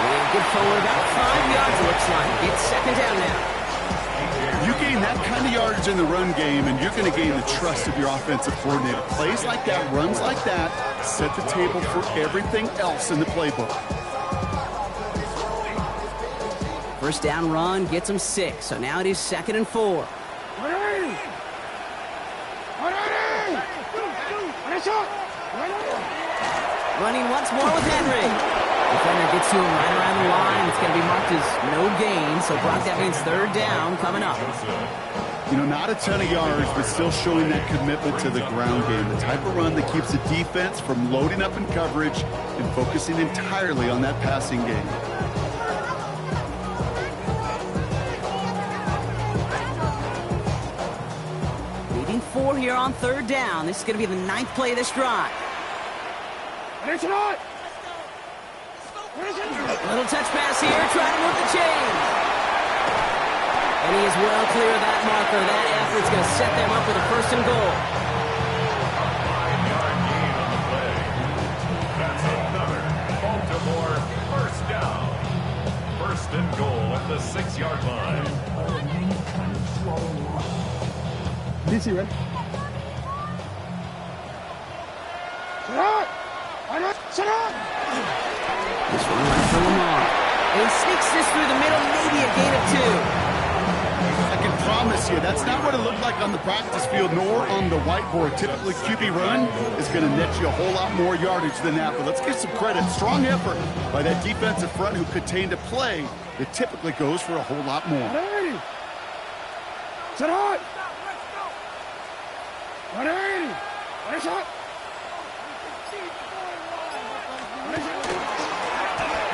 And good forward about 5 yards, it looks like. It's second down now. You gain that kind of yardage in the run game, and you're going to gain the trust of your offensive coordinator. Plays like that, runs like that, set the table for everything else in the playbook. First down run gets him 6, so now it is second and 4. 180! 180! Ready, shot! 180! Running once more with Henry. Defender gets to him right around the line. It's going to be marked as no gain, so Brock, that means third down coming up. You know, not a ton of yards, but still showing that commitment to the ground game. The type of run that keeps the defense from loading up in coverage and focusing entirely on that passing game. Leading 4 here on third down. This is going to be the 9th play of this drive. Ready, shot! Little touch pass here, trying to move the chains. And he is well clear of that marker. That effort's going to set them up with a first and goal. 5-yard gain on the play. That's another Baltimore first down. First and goal at the 6-yard line. DC, ready? Sit up! Sit up! This one right for Lamar. And he sneaks this through the middle, maybe a gain of 2. I can promise you, that's not what it looked like on the practice field nor on the whiteboard. Typically, QB run is going to net you a whole lot more yardage than that. But let's give some credit. Strong effort by that defensive front who contained a play that typically goes for a whole lot more. 180! Sit hot! 180! Ready, shot!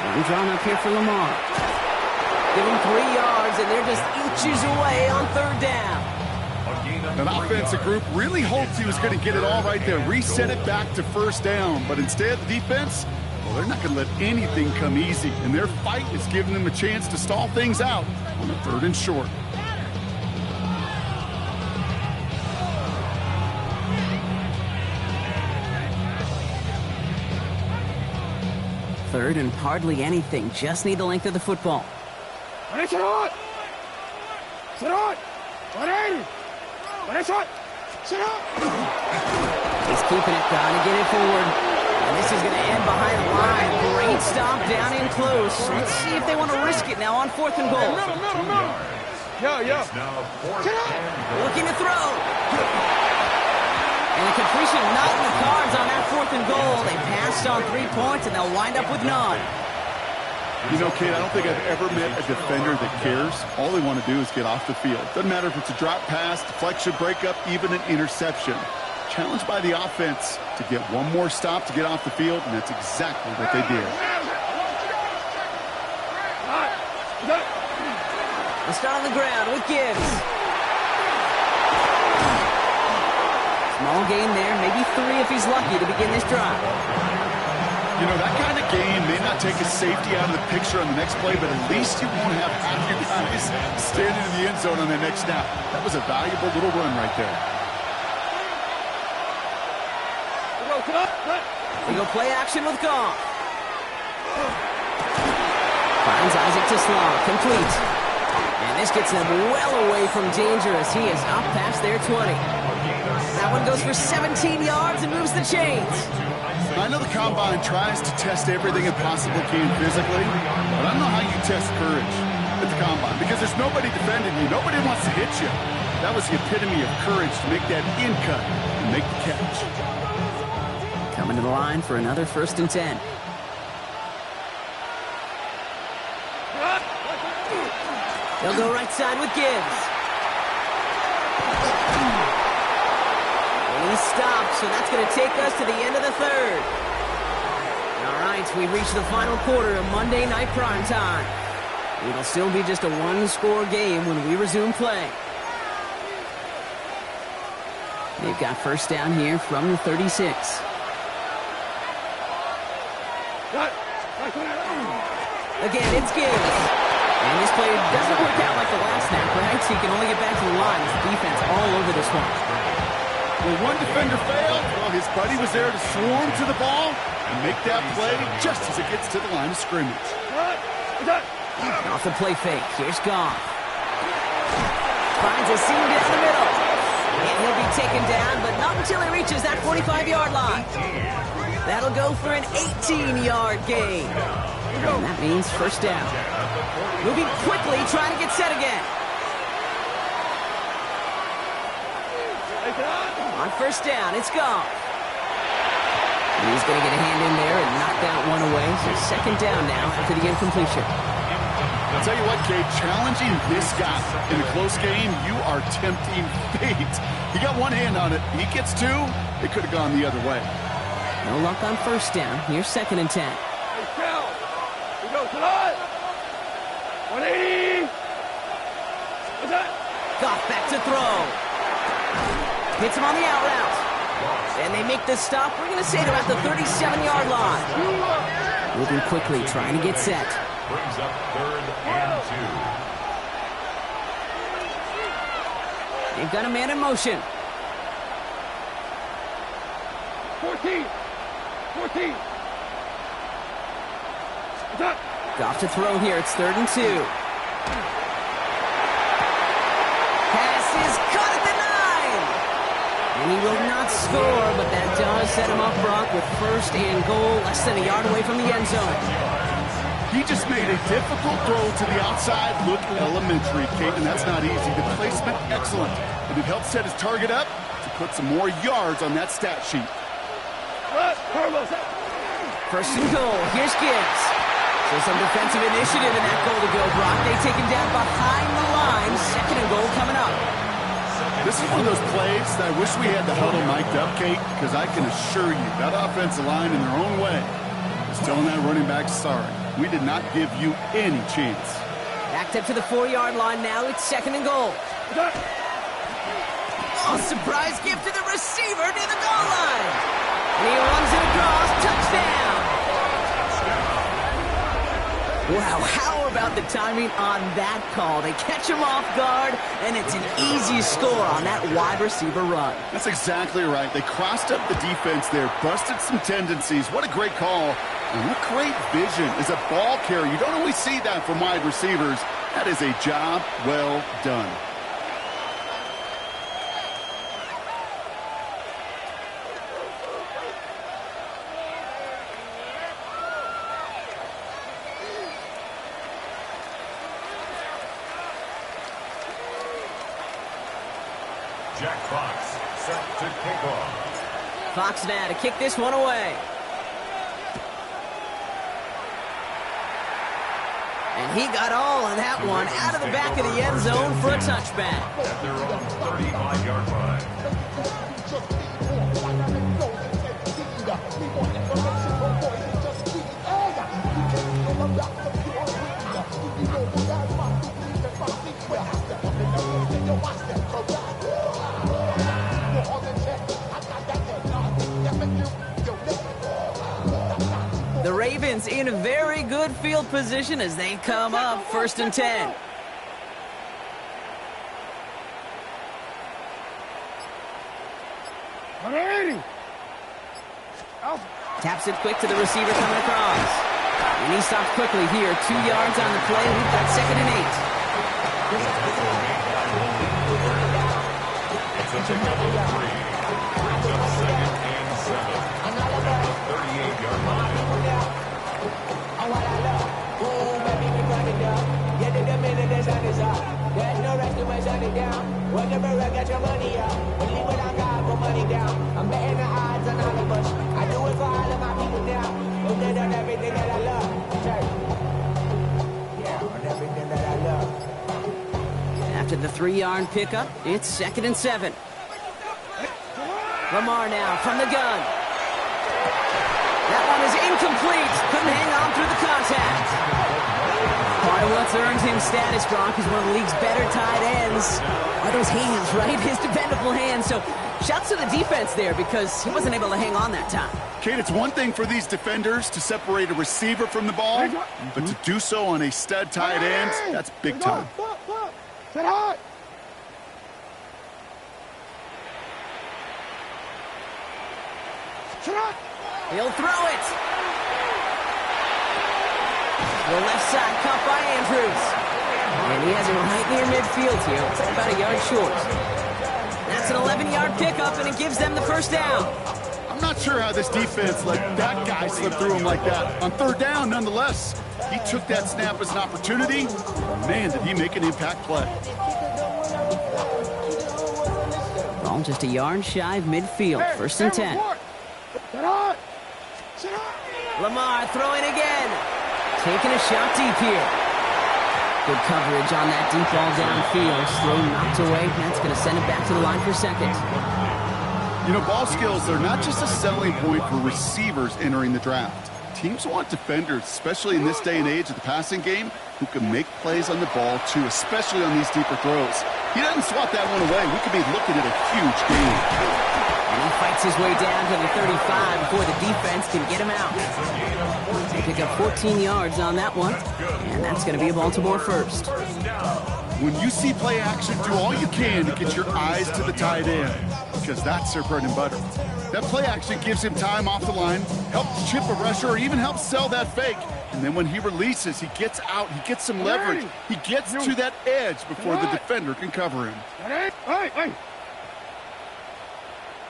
And drawn up here for Lamar. Give him 3 yards, and they're just inches away on third down. A An offensive group really hoped he was going to get it all right there, reset it back to first down. But instead, the defense, well, they're not going to let anything come easy. And their fight is giving them a chance to stall things out on the 3rd and short. Third and hardly anything. Just need the length of the football. Sit on! Sit on! 180! Sit on! He's keeping it, trying to get it forward. And this is going to end behind the line. Great stop down in close. Let's see if they want to risk it now on 4th and goal. Middle. Yo. Sit on! Looking to throw. And a completion not in the cards on that 4th and goal. They passed on 3 points, and they'll wind up with none. You know, Kate, I don't think I've ever met a defender that cares. All they want to do is get off the field. Doesn't matter if it's a drop pass, deflection, breakup, even an interception. Challenged by the offense to get one more stop to get off the field, and that's exactly what they did. We'll start on the ground with Gibbs. Small gain there, maybe 3 if he's lucky to begin this drive. You know, that kind of game may not take a safety out of the picture on the next play, but at least you won't have half your guys standing in the end zone on the next snap. That was a valuable little run right there. We go play action with Goff. Finds Isaac to Slaw, complete. And this gets them well away from danger as he is up past their 20. That one goes for 17 yards and moves the chains. I know the Combine tries to test everything it possibly can physically, but I don't know how you test courage at the Combine because there's nobody defending you. Nobody wants to hit you. That was the epitome of courage to make that in cut and make the catch. Coming to the line for another 1st and 10. They'll go right side with Gibbs. And he stops, so that's going to take us to the end of the 3rd. All right, we've reached the final quarter of Monday Night Primetime. It'll still be just a 1-score game when we resume play. They've got first down here from the 36. Again, it's Gibbs. And this play doesn't work out like the last snap, right? So he can only get back to the line as the defense all over this one. When one defender failed, well, his buddy was there to swarm to the ball and make that play just as it gets to the line of scrimmage. Off the play fake, here's Goff. Finds a seam down the middle. And he'll be taken down, but not until he reaches that 45-yard line. That'll go for an 18-yard gain. And that means first down. Moving quickly, trying to get set again. On first down, it's Goff. He's going to get a hand in there and knock that one away. So second down now after the incompletion. I'll tell you what, Kate, challenging this guy in a close game, you are tempting fate. He got one hand on it. He gets 2. It could have gone the other way. No luck on first down. Here's 2nd and 10. We go tonight. 180. Goff back to throw. Hits him on the out route. And they make the stop. We're going to say it about the 37-yard line. Moving quickly, trying to get set. Brings up 3rd and 2. They've got a man in motion. 14. Goff to throw here. It's 3rd and 2. Pass is caught at the 9. And he will not score, but that does set him up, Brock, with 1st and goal, less than a yard away from the end zone. He just made a difficult throw to the outside look elementary, Kate, and that's not easy. The placement, excellent. And it helped set his target up to put some more yards on that stat sheet. 1st and goal. Here's Gibbs. So some defensive initiative in that goal to go, Brock. They take him down behind the line. 2nd and goal coming up. This is one of those plays that I wish we had the huddle mic'd up, Kate, because I can assure you that offensive line in their own way is telling that running back, sorry, we did not give you any chance. Backed up to the 4-yard line now. It's 2nd and goal. Oh, surprise gift to the receiver near the goal line. And he runs it across. Touchdown. Wow, how about the timing on that call? They catch him off guard, and it's an easy score on that wide receiver run. That's exactly right. They crossed up the defense there, busted some tendencies. What a great call. And what great vision as a ball carrier. You don't always see that from wide receivers. That is a job well done. Jack Fox set to kick off. Fox now to kick this one away. And he got all of that one out of the back of the end zone for a touchback. At their own 35-yard line. The Ravens in a very good field position as they come up 1st and 10. Taps it quick to the receiver coming across. And he stops quickly here. 2 yards on the play. We've got 2nd and 8. It's a pickup of 3. Brings up 2nd and 7. At the 38-yard line. There's no rest to my shutting down. Whatever I get your money up. Believe what I got, put money down. I'm betting the odds on all of us. I do it for all of my people now. Who did on everything that I love. Yeah, on everything that I love. After the 3-yard pickup, it's 2nd and 7. Lamar now from the gun. That one is incomplete. Couldn't hang on through the contact. Part of what's earned him status, Gronk, is one of the league's better tight ends. Are those hands, right? His dependable hands. So shouts to the defense there because he wasn't able to hang on that time. Kate, it's one thing for these defenders to separate a receiver from the ball, but to do so on a stud tight end, that's big time. Sit hot. Sit hot. He'll throw it. The left side caught by Andrews. And he has it right near midfield here. It's about a yard short. That's an 11-yard pickup, and it gives them the 1st down. I'm not sure how this defense let that guy slip through him like that. On 3rd down, nonetheless, he took that snap as an opportunity. Man, did he make an impact play. Ball just a yard shy of midfield. 1st and 10. Sit hot. Sit hot. Lamar throwing again. Taking a shot deep here. Good coverage on that deep ball downfield. Slow knocked away. That's going to send it back to the line for 2nd. You know, ball skills are not just a selling point for receivers entering the draft. Teams want defenders, especially in this day and age of the passing game, who can make plays on the ball, too, especially on these deeper throws. He doesn't swat that one away. We could be looking at a huge game. And he fights his way down to the 35 before the defense can get him out. They pick up 14 yards on that one, and that's going to be a Baltimore 1st. When you see play action, do all you can to get your eyes to the tight end, because that's their bread and butter. That play action gives him time off the line, helps chip a rusher, or even helps sell that fake. And then when he releases, he gets out, he gets some leverage. He gets to that edge before the defender can cover him. Hey.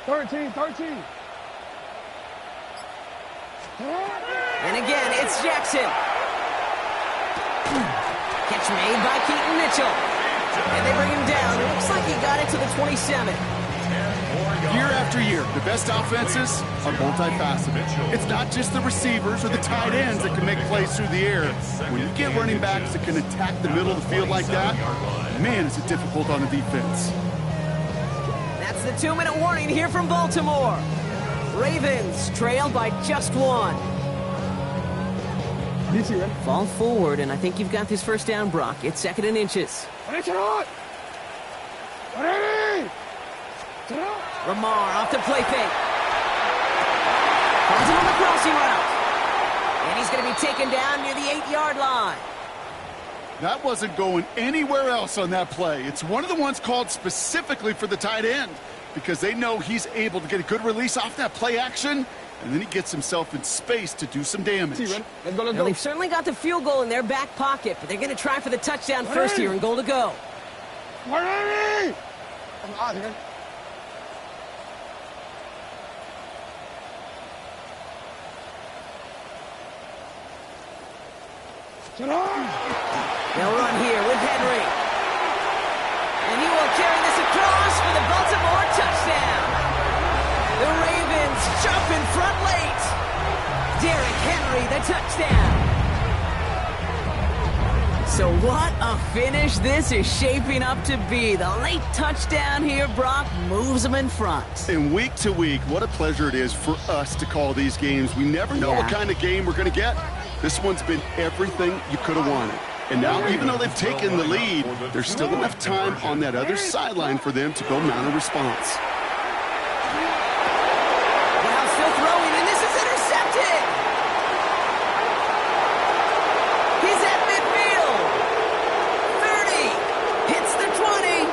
13. And again, it's Jackson. Catch made by Keaton Mitchell. And they bring him down. It looks like he got it to the 27. Year after year, the best offenses are multifaceted. It's not just the receivers or the tight ends that can make plays through the air. When you get running backs that can attack the middle of the field like that, man, is it difficult on the defense. That's the 2-minute warning here from Baltimore. Ravens trail by just 1. Fall forward, and I think you've got this 1st down, Brock. It's 2nd and inches. Ready. Ramar off the play fake. Finds him on the crossing route. And he's going to be taken down near the 8-yard line. That wasn't going anywhere else on that play. It's one of the ones called specifically for the tight end because they know he's able to get a good release off that play action, and then he gets himself in space to do some damage. Well, they've certainly got the field goal in their back pocket, but they're going to try for the touchdown first here and goal to go. They'll run here with Henry. And he will carry this across for the Baltimore touchdown. The Ravens jump in front late. Derrick Henry, the touchdown. So what a finish this is shaping up to be. The late touchdown here, Brock, moves them in front. And week to week, what a pleasure it is for us to call these games. We never know what kind of game we're going to get. This one's been everything you could have wanted. And now, even though they've taken the lead, there's still enough time on that other sideline for them to go mount a response. Now still throwing, and this is intercepted. He's at midfield. 30. Hits the 20.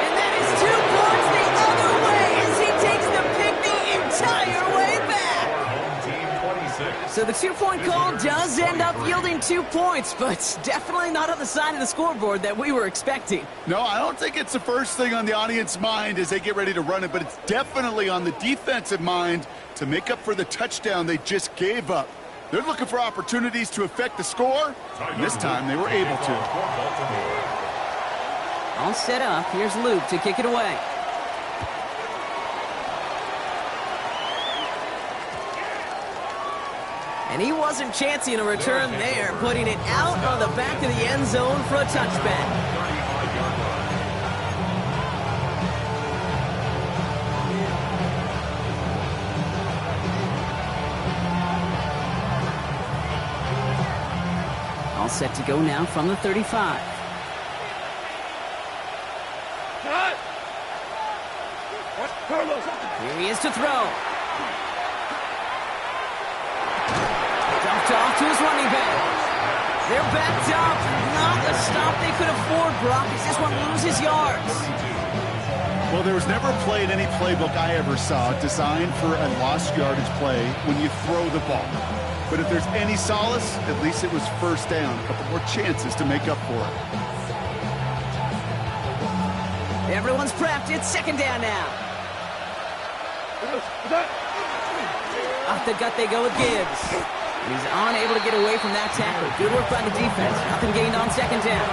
And that is 2 points the other way as he takes the pick the entire way back. So the 2-point call does end up yielding 2 points, but definitely not on the side of the scoreboard that we were expecting. No, I don't think it's the first thing on the audience's mind as they get ready to run it, but it's definitely on the defensive mind to make up for the touchdown they just gave up. They're looking for opportunities to affect the score, and this time they were able to. All set up. Here's Luke to kick it away. And he wasn't chancing a return there, putting it out on the back of the end zone for a touchback. All set to go now from the 35. Here he is to throw. Off to his running back. They're backed up. Not a stop they could afford, Brock, as this one loses yards. Well, there was never a play in any playbook I ever saw designed for a lost yardage play when you throw the ball. But if there's any solace, at least it was first down. A couple more chances to make up for it. Everyone's prepped. It's second down now. Off the gut they go with Gibbs. He's unable to get away from that tackle. Good work by the defense. Nothing gained on second down.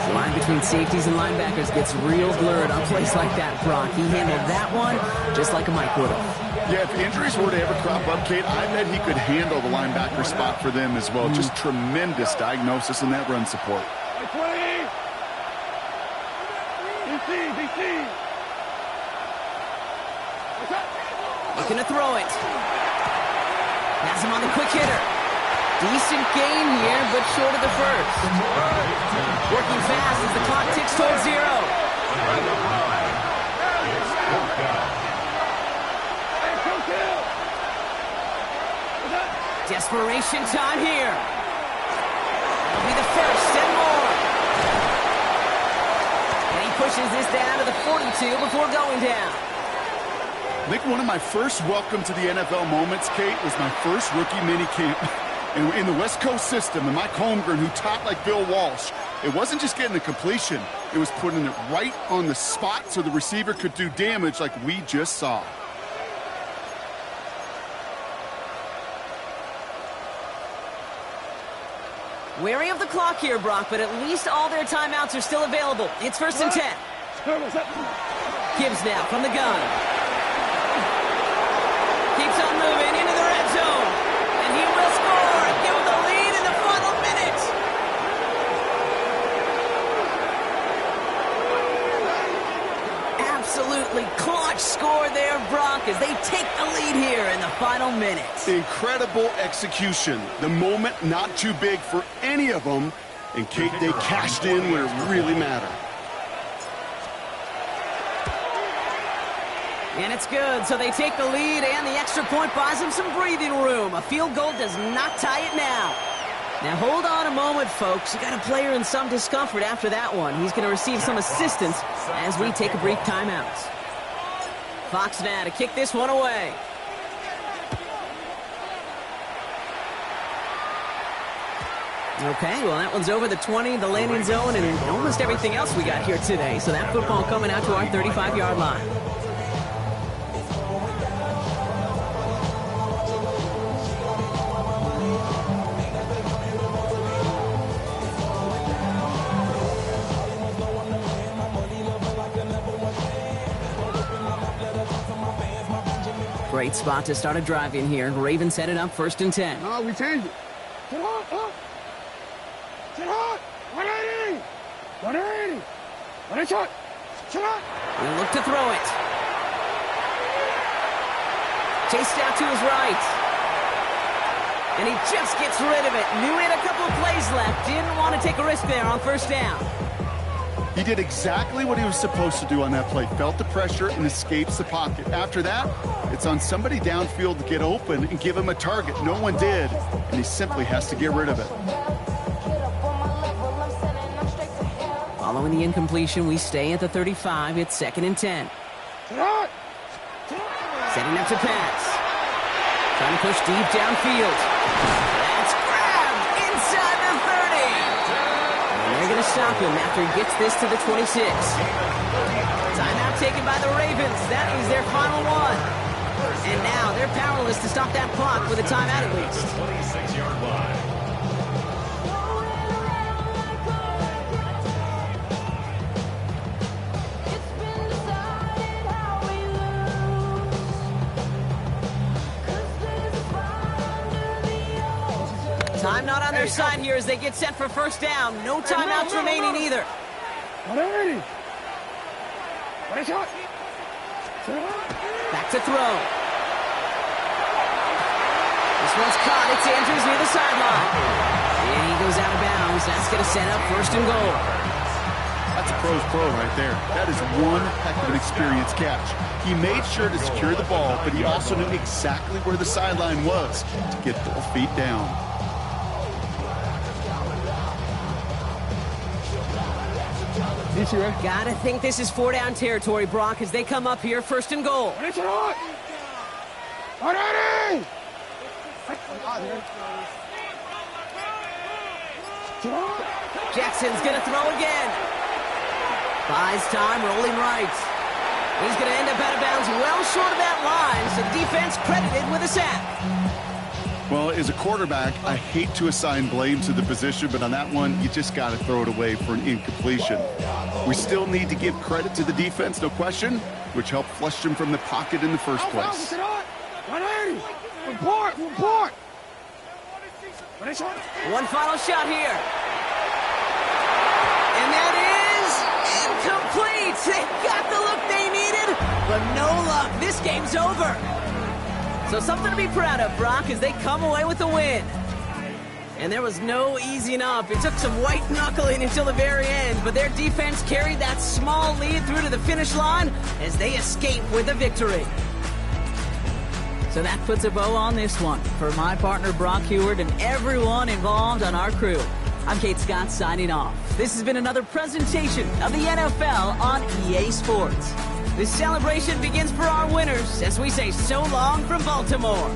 The line between safeties and linebackers gets real blurred on plays like that, Brock. He handled that one just like a Mike would have. Yeah, if injuries were to ever crop up, Kate, I bet he could handle the linebacker spot for them as well. Just tremendous diagnosis in that run support. Looking to throw it. Has him on the quick hitter. Decent gain here, but short of the first. Working fast as the clock ticks towards 0. Desperation time here. That'll be the first and more. And he pushes this down to the 42 before going down. I think one of my first welcome to the NFL moments, Kate, was my first rookie mini camp in the West Coast system. And Mike Holmgren, who taught like Bill Walsh, it wasn't just getting the completion. It was putting it right on the spot so the receiver could do damage like we just saw. Wary of the clock here, Brock, but at least all their timeouts are still available. It's 1st and 10. Gibbs now from the gun. Keeps on moving into the red zone. And he will score and give them the lead in the final minute. Absolutely clutch score there, Brock, as they take the lead here in the final minute. Incredible execution. The moment not too big for any of them. And Kate, they cashed in when it really mattered. And it's good, so they take the lead, and the extra point buys them some breathing room. A field goal does not tie it now. Now hold on a moment, folks. You got a player in some discomfort after that one. He's going to receive some assistance as we take a brief timeout. Fox now to kick this one away. Okay, well, that one's over the 20, the landing zone, and almost everything else we got here today. So that football coming out to our 35-yard line. Great spot to start a drive in here. Ravens set it up 1st and 10. No, we changed it. Sit hard, Sit hard. 180. 180. 180 shot. Sit hard. He'll look to throw it. Chased out to his right. And he just gets rid of it. Knew he had a couple of plays left. Didn't want to take a risk there on 1st down. He did exactly what he was supposed to do on that play. Felt the pressure and escapes the pocket. After that, it's on somebody downfield to get open and give him a target. No one did, and he simply has to get rid of it. Following the incompletion, we stay at the 35. It's 2nd and 10. Setting up to pass. Trying to push deep downfield. That's grabbed inside the 30. And they're going to stop him after he gets this to the 26. Timeout taken by the Ravens. That is their final one. And now they're powerless to stop that clock with a timeout at least. 26-yard line. Time not on their side here as they get set for 1st down. No timeouts remaining either. 180. 180 shot. Back to throw. This one's caught. It's Andrews near the sideline. And he goes out of bounds. That's going to set up 1st and goal. That's a pro's pro right there. That is one heck of an experienced catch. He made sure to secure the ball, but he also knew exactly where the sideline was to get both feet down. Gotta think this is 4-down territory, Brock, as they come up here 1st and goal. Jackson's gonna throw again. Buys time, rolling right. He's gonna end up out of bounds well short of that line, so defense credited with a sack. Well, as a quarterback, I hate to assign blame to the position, but on that one, you just got to throw it away for an incompletion. We still need to give credit to the defense, no question, which helped flush them from the pocket in the first place. 180. Report. One final shot here. And that is incomplete. They got the look they needed, but no luck. This game's over. So something to be proud of, Brock, as they come away with the win. And there was no easing up. It took some white knuckling until the very end, but their defense carried that small lead through to the finish line as they escape with a victory. So that puts a bow on this one. For my partner, Brock Huard, and everyone involved on our crew, I'm Kate Scott signing off. This has been another presentation of the NFL on EA Sports. This celebration begins for our winners as we say so long from Baltimore.